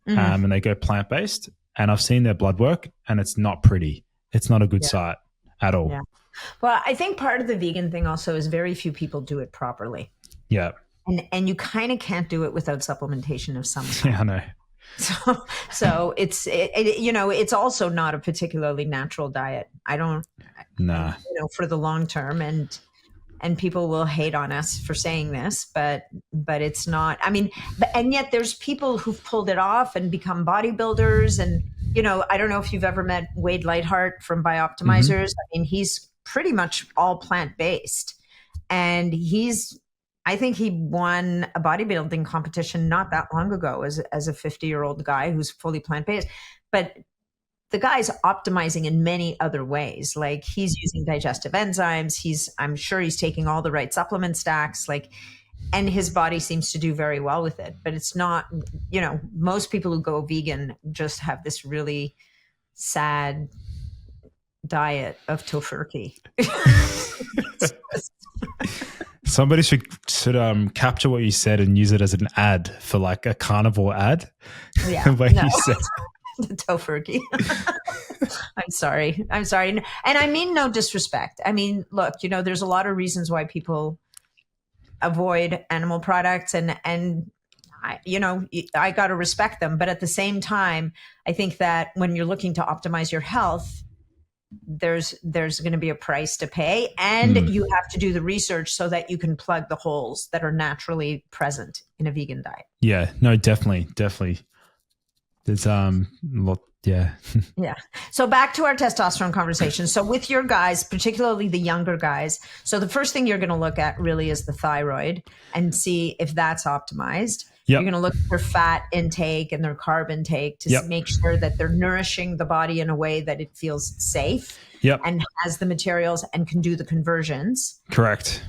and they go plant-based, and I've seen their blood work, and it's not pretty. It's not a good sight at all. Yeah. Well, I think part of the vegan thing also is very few people do it properly. Yeah. And you kind of can't do it without supplementation of some kind. Yeah, I know. So it's also not a particularly natural diet. I don't, Nah. for the long term, and people will hate on us for saying this, but it's not. I mean, and yet there's people who've pulled it off and become bodybuilders. And I don't know if you've ever met Wade Lightheart from Biooptimizers. I mean, he's pretty much all plant based, and I think he won a bodybuilding competition not that long ago as a 50-year-old guy who's fully plant based. But the guy's optimizing in many other ways. Like, he's using digestive enzymes. I'm sure he's taking all the right supplement stacks, and his body seems to do very well with it. But it's not, most people who go vegan just have this really sad diet of tofurkey. Somebody should capture what you said and use it as an ad for like a carnivore ad. Yeah, Where you said the tofurkey. I'm sorry. And I mean no disrespect. I mean, look, there's a lot of reasons why people avoid animal products, and I got to respect them. But at the same time, I think that when you're looking to optimize your health, there's going to be a price to pay, and you have to do the research so that you can plug the holes that are naturally present in a vegan diet. Yeah, no, definitely. There's a lot. Yeah. Yeah. So back to our testosterone conversation. So with your guys, particularly the younger guys, so the first thing you're going to look at really is the thyroid and see if that's optimized. Yep. You're going to look at their fat intake and their carb intake to make sure that they're nourishing the body in a way that it feels safe and has the materials and can do the conversions. Correct.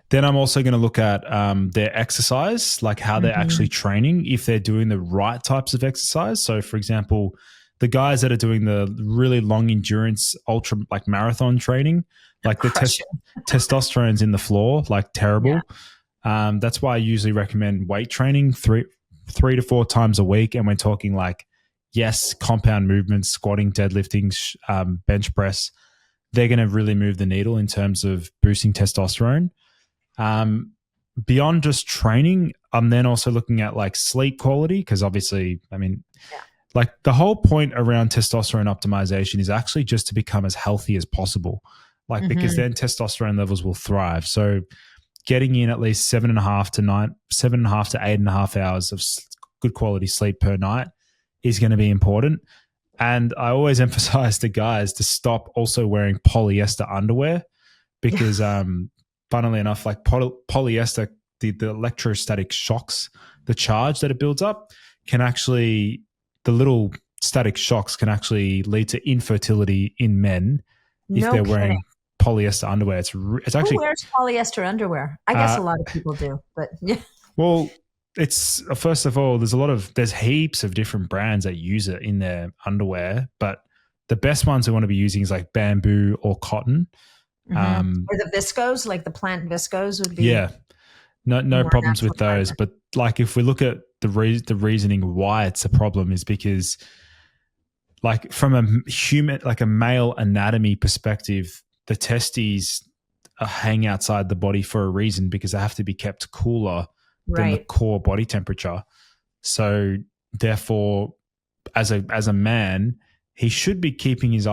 Then I'm also going to look at their exercise, like how they're actually training, if they're doing the right types of exercise. So, for example, the guys that are doing the really long endurance, ultra like marathon training, like the testosterone's in the floor, like terrible. Yeah. That's why I usually recommend weight training three to 4 times a week. And we're talking like, yes, compound movements, squatting, deadlifting, bench press. They're going to really move the needle in terms of boosting testosterone. Beyond just training, I'm then also looking at like sleep quality, because obviously, I mean, like the whole point around testosterone optimization is actually just to become as healthy as possible, like because then testosterone levels will thrive. So getting in at least 7.5 to 8.5 hours of good quality sleep per night is going to be important. And I always emphasize to guys to stop also wearing polyester underwear, because funnily enough, like polyester, the electrostatic shocks, the charge that it builds up can actually, the little static shocks can actually lead to infertility in men if they're wearing polyester underwear. It's actually, who wears polyester underwear? I guess a lot of people do, but yeah. Well, it's first of all, there's heaps of different brands that use it in their underwear, but the best ones we want to be using is like bamboo or cotton. Or the viscose, like the plant viscose would be. Yeah, no problems with those. But like if we look at the reasoning why it's a problem is because, like from a human, like a male anatomy perspective, the testes hang outside the body for a reason, because they have to be kept cooler than the core body temperature. So therefore, as a man, he should be keeping his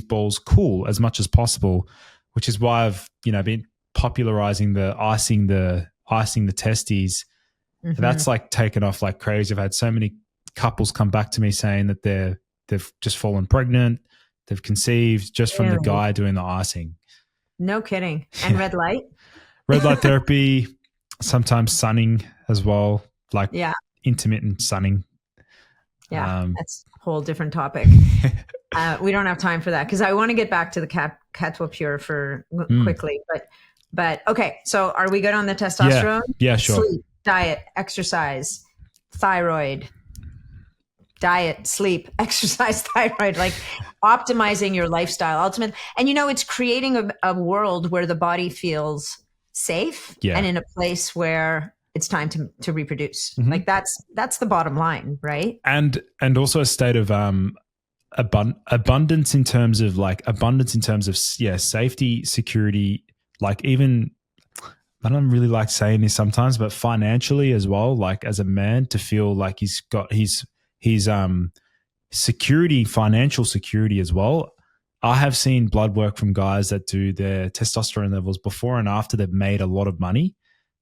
balls cool as much as possible, which is why I've been popularizing the icing the testes. That's like taken off like crazy. I've had so many couples come back to me saying that they've just fallen pregnant, they've conceived just from the guy doing the icing. No kidding. And red light therapy, sometimes sunning as well, like intermittent sunning. That's a whole different topic. We don't have time for that because I want to get back to the Catwaba Pure for quickly. But okay, so are we good on the testosterone? Yeah, sure. Sleep, diet, exercise, thyroid, diet, sleep, exercise, thyroid, like optimizing your lifestyle, ultimate. And it's creating a world where the body feels safe and in a place where it's time to reproduce. Like that's the bottom line, right? And also a state of abundance in terms of safety, security, like even, I don't really like saying this sometimes, but financially as well, like as a man to feel like he's got his security, financial security as well. I have seen blood work from guys that do their testosterone levels before and after they've made a lot of money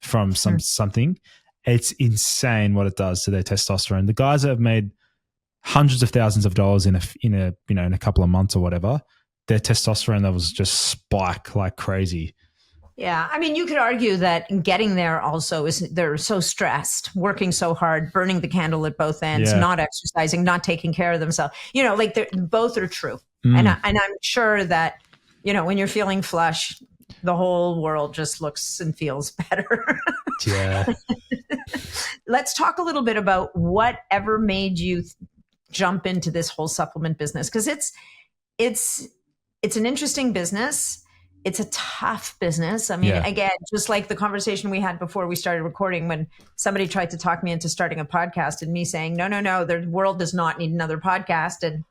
from something. It's insane what it does to their testosterone. The guys that have made hundreds of thousands of dollars in a couple of months or whatever, their testosterone levels just spike like crazy. Yeah. I mean, you could argue that getting there also is they're so stressed, working so hard, burning the candle at both ends, not exercising, not taking care of themselves. Like both are true. And I'm sure that, when you're feeling flush, the whole world just looks and feels better. Yeah. Let's talk a little bit about whatever made you jump into this whole supplement business. Because it's an interesting business. It's a tough business. I mean, again, just like the conversation we had before we started recording, when somebody tried to talk me into starting a podcast and me saying, no, the world does not need another podcast. And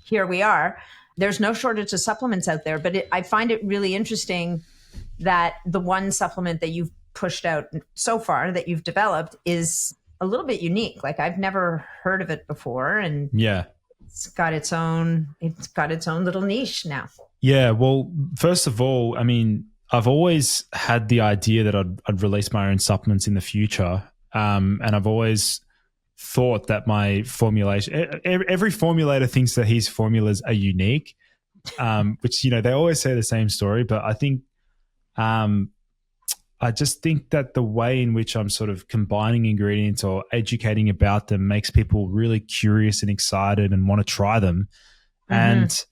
here we are. There's no shortage of supplements out there, but I find it really interesting that the one supplement that you've pushed out so far that you've developed is a little bit unique. Like I've never heard of it before, and Yeah. it's got its own little niche now. Yeah. Well, first of all, I mean, I've always had the idea that I'd release my own supplements in the future. And I've always thought that my formulation, every formulator thinks that his formulas are unique, which, they always say the same story. But I think, I just think that the way in which I'm sort of combining ingredients or educating about them makes people really curious and excited and want to try them. And,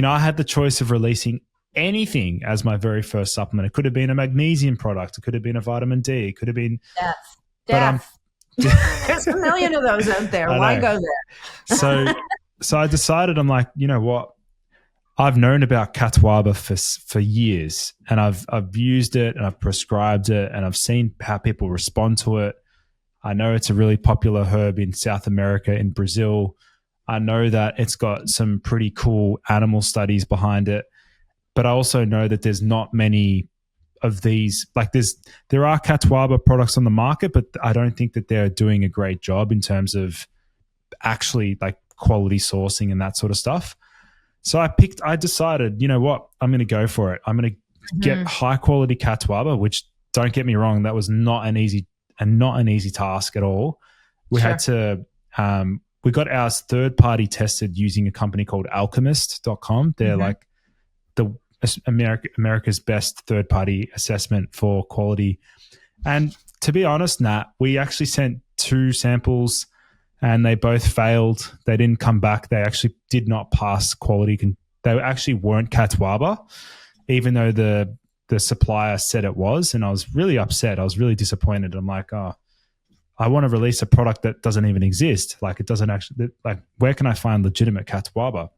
I had the choice of releasing anything as my very first supplement. It could have been a magnesium product. It could have been a vitamin D. It could have been death. There's a million of those out there. Why go there? So I decided, I'm like, you know what? I've known about Catawaba for years, and I've used it and I've prescribed it, and I've seen how people respond to it. I know it's a really popular herb in South America, in Brazil. I know that it's got some pretty cool animal studies behind it, but I also know that there's not many of these. Like there are Catawaba products on the market, but I don't think that they're doing a great job in terms of actually like quality sourcing and that sort of stuff. So I decided, you know what, I'm going to go for it. I'm going to get high quality Catawaba, which, don't get me wrong, that was not an easy task at all. We had to, we got ours third party tested using a company called alchemist.com. They're like the America's best third party assessment for quality. And to be honest, Nat, we actually sent 2 samples and they both failed. They didn't come back. They actually did not pass quality. They actually weren't Catawaba, even though the supplier said it was. And I was really upset. I was really disappointed. I'm like, oh, I want to release a product that doesn't even exist. Like, it doesn't actually, like, where can I find legitimate Catawaba?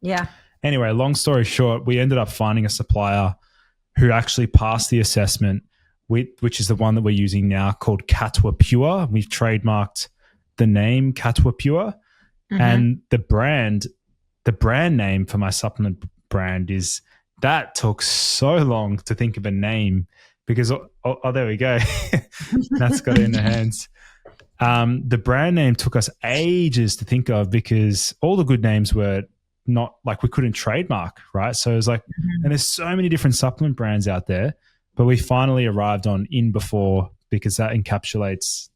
Yeah. Anyway, long story short, we ended up finding a supplier who actually passed the assessment, which is the one that we're using now, called Catawaba Pure. We've trademarked the name Catawaba Pure, and the brand name for my supplement brand is, that took so long to think of a name because, there we go. That's got it in the hands. The brand name took us ages to think of because all the good names were not, like, we couldn't trademark, right? So it was like, and there's so many different supplement brands out there, but we finally arrived on In Before because that encapsulates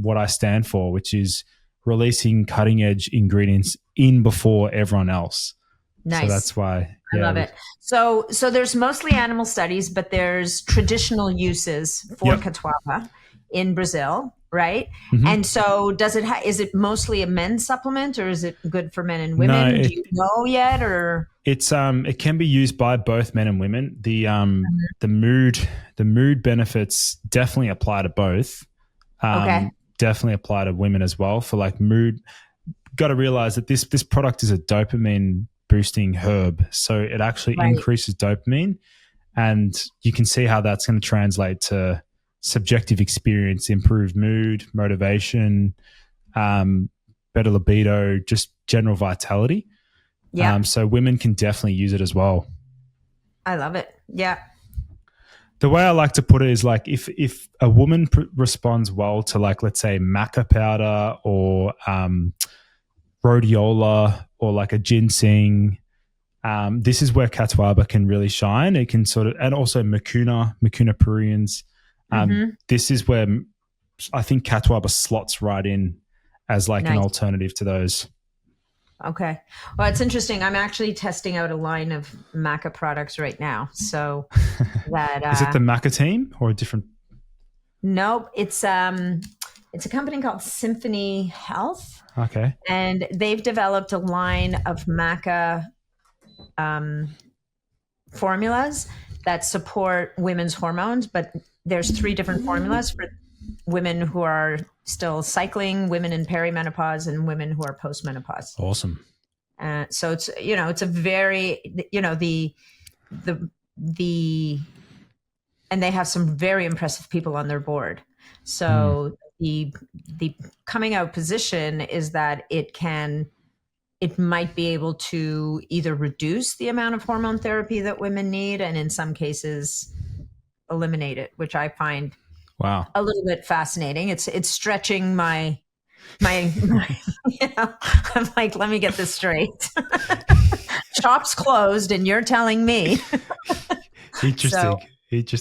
what I stand for, which is releasing cutting edge ingredients in before everyone else. Nice. So that's why. I love it. So there's mostly animal studies, but there's traditional uses for Catawaba in Brazil, right? And so is it mostly a men's supplement, or is it good for men and women? No, do you know yet, or? It's it can be used by both men and women. The mood benefits definitely apply to both. Definitely apply to women as well for like mood. Got to realize that this product is a dopamine boosting herb, so it actually increases dopamine, and you can see how that's going to translate to subjective experience, improved mood, motivation, better libido, just general vitality. So women can definitely use it as well. I love it. Yeah. The way I like to put it is like, if a woman responds well to, like, let's say maca powder or rhodiola or like a ginseng, this is where Catawaba can really shine. It can sort of, and also mucuna pruriens. This is where I think Catawaba slots right in as like an alternative to those. Okay. Well, it's interesting. I'm actually testing out a line of maca products right now. So that is it the maca team or a different? Nope. It's a company called Symphony Health. Okay. And they've developed a line of maca formulas that support women's hormones, but there's 3 different formulas for women who are still cycling, women in perimenopause, and women who are postmenopause. Awesome. So it's, it's a very, and they have some very impressive people on their board. So the coming out position is that it might be able to either reduce the amount of hormone therapy that women need, and in some cases eliminate it, which I find Wow. a little bit fascinating. It's stretching my I'm like, let me get this straight. Shop's closed and you're telling me. Interesting.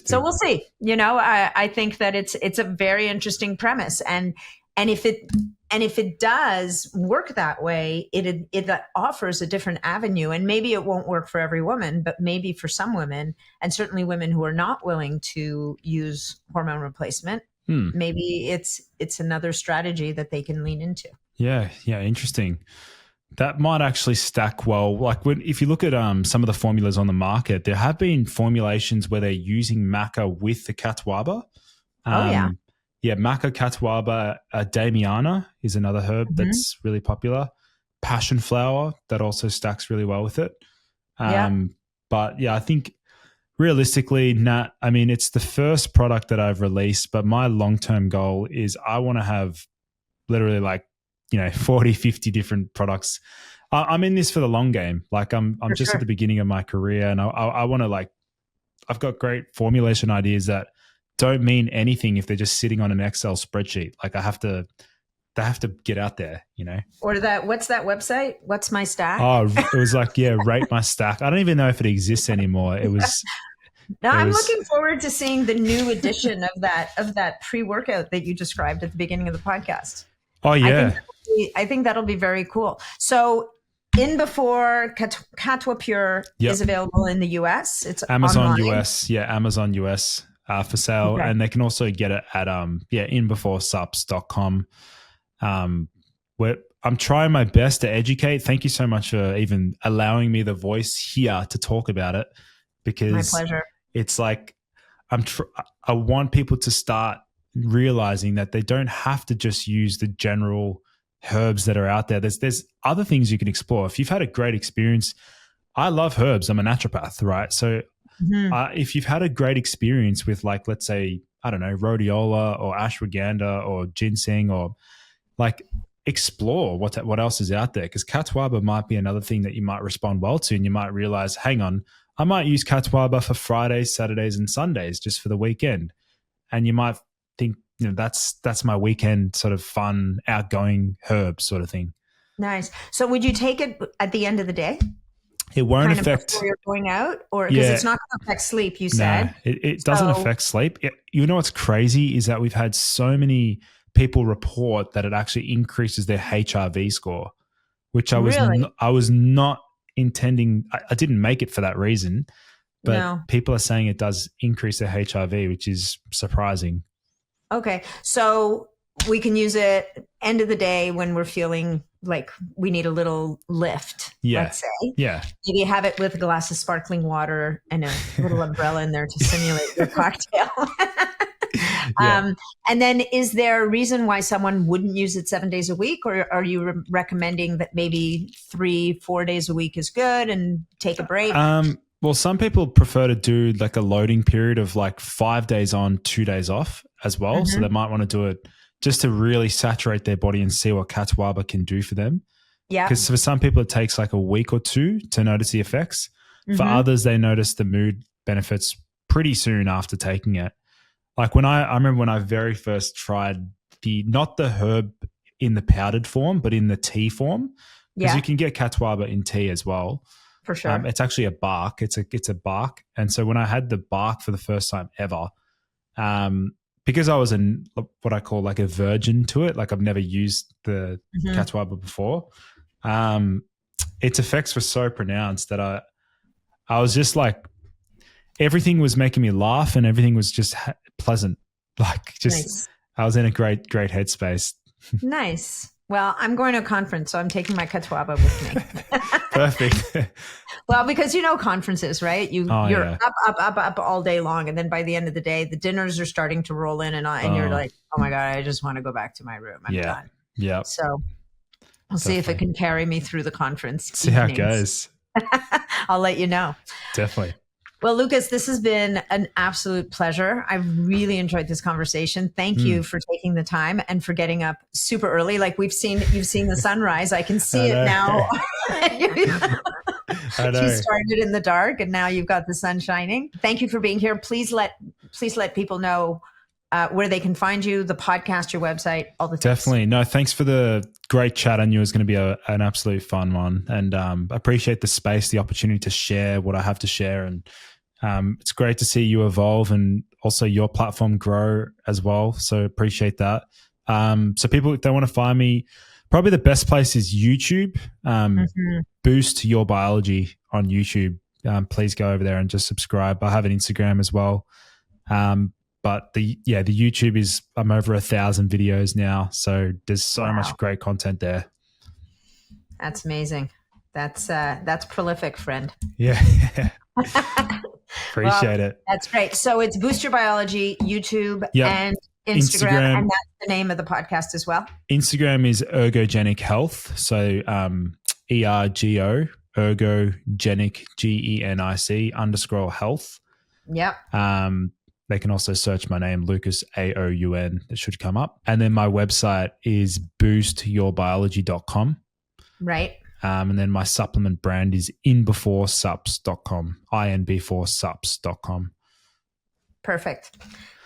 So we'll see. I think that it's a very interesting premise, and if it does work that way, it offers a different avenue, and maybe it won't work for every woman, but maybe for some women, and certainly women who are not willing to use hormone replacement, maybe it's another strategy that they can lean into. Yeah, interesting. That might actually stack well. Like if you look at some of the formulas on the market, there have been formulations where they're using maca with the Catawaba. Maca, Catawaba, Damiana is another herb that's really popular. Passion flower, that also stacks really well with it. But yeah, I think realistically, Nat, I mean, it's the first product that I've released, but my long-term goal is I want to have literally 40, 50 different products. I'm in this for the long game. Like I'm just at the beginning of my career, and I want to I've got great formulation ideas that don't mean anything if they're just sitting on an Excel spreadsheet. Like they have to get out there, Or what's that website? What's my stack? Oh, it was rate my stack. I don't even know if it exists anymore. It was. Now I'm looking forward to seeing the new edition of that pre-workout that you described at the beginning of the podcast. Oh yeah. I think that'll be very cool. So in before Catwaba Pure is available in the US. It's Amazon online. US. Yeah, Amazon US for sale. Okay. And they can also get it at inbeforesups.com. Where I'm trying my best to educate. Thank you so much for even allowing me the voice here to talk about it, because my pleasure. It's like I want people to start realizing that they don't have to just use the general herbs that are out there. There's other things you can explore. If you've had a great experience, I love herbs. I'm a naturopath, right? So if you've had a great experience with let's say, I don't know, rhodiola or ashwagandha or ginseng, or explore what else is out there, because Catawaba might be another thing that you might respond well to, and you might realize, hang on, I might use Catawaba for Fridays, Saturdays, and Sundays just for the weekend. And you might think, that's my weekend sort of fun, outgoing herb sort of thing. Nice. So would you take it at the end of the day? It won't affect before you're going out, or because it's not going to affect sleep, you said. No, it doesn't affect sleep. You know what's crazy is that we've had so many people report that it actually increases their HRV score, which I was not intending. I didn't make it for that reason, but people are saying it does increase their HRV, which is surprising. Okay, so we can use it end of the day when we're feeling like we need a little lift, let's say. Yeah. Maybe have it with a glass of sparkling water and a little umbrella in there to simulate your cocktail. And then is there a reason why someone wouldn't use it 7 days a week, or are you recommending that maybe 3-4 days a week is good and take a break? Well, some people prefer to do a loading period of 5 days on, 2 days off as well. So they might want to do it just to really saturate their body and see what Catawaba can do for them. Yeah. Because for some people, it takes a week or two to notice the effects. For others, they notice the mood benefits pretty soon after taking it. I remember when I very first tried not the herb in the powdered form, but in the tea form. Because you can get Catawaba in tea as well. For sure. It's actually a bark. It's a bark. And so when I had the bark for the first time ever, because I was what I call a virgin to it, I've never used the Catawaba before, its effects were so pronounced that I was just everything was making me laugh, and everything was just pleasant. Nice. I was in a great headspace. Nice. Well, I'm going to a conference, so I'm taking my Catawaba with me. Perfect. Well, because conferences, right? You're up all day long, and then by the end of the day, the dinners are starting to roll in, and you're like, oh my God, I just want to go back to my room. I'm done. Yeah. So I'll see if it can carry me through the conference. See how it goes. I'll let you know. Definitely. Well, Lucas, this has been an absolute pleasure. I've really enjoyed this conversation. Thank you for taking the time and for getting up super early. You've seen the sunrise. I can see it now. You started in the dark and now you've got the sun shining. Thank you for being here. Please let please let people know where they can find you, the podcast, your website, all the things. Definitely. No, thanks for the great chat. I knew it was going to be an absolute fun one. And appreciate the space, the opportunity to share what I have to share. And it's great to see you evolve and also your platform grow as well. So appreciate that. So people, if they want to find me, probably the best place is YouTube. Boost Your Biology on YouTube. Please go over there and just subscribe. I have an Instagram as well. But the YouTube is, I'm over 1,000 videos now. So there's so much great content there. That's amazing. That's prolific, friend. Yeah. Appreciate it. That's great. So it's Boost Your Biology, YouTube, and Instagram, and that's the name of the podcast as well. Instagram is Ergogenic Health. So ERGO, Ergogenic, GENIC _health. Yep. They can also search my name, Lucas Aoun. It should come up. And then my website is boostyourbiology.com. Right. And then my supplement brand is inbeforesups.com, inbeforesups.com. Perfect.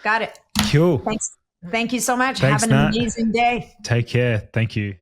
Got it. Cool. Thanks. Thank you so much. Thanks, Have an Nat. amazing day. Take care. Thank you.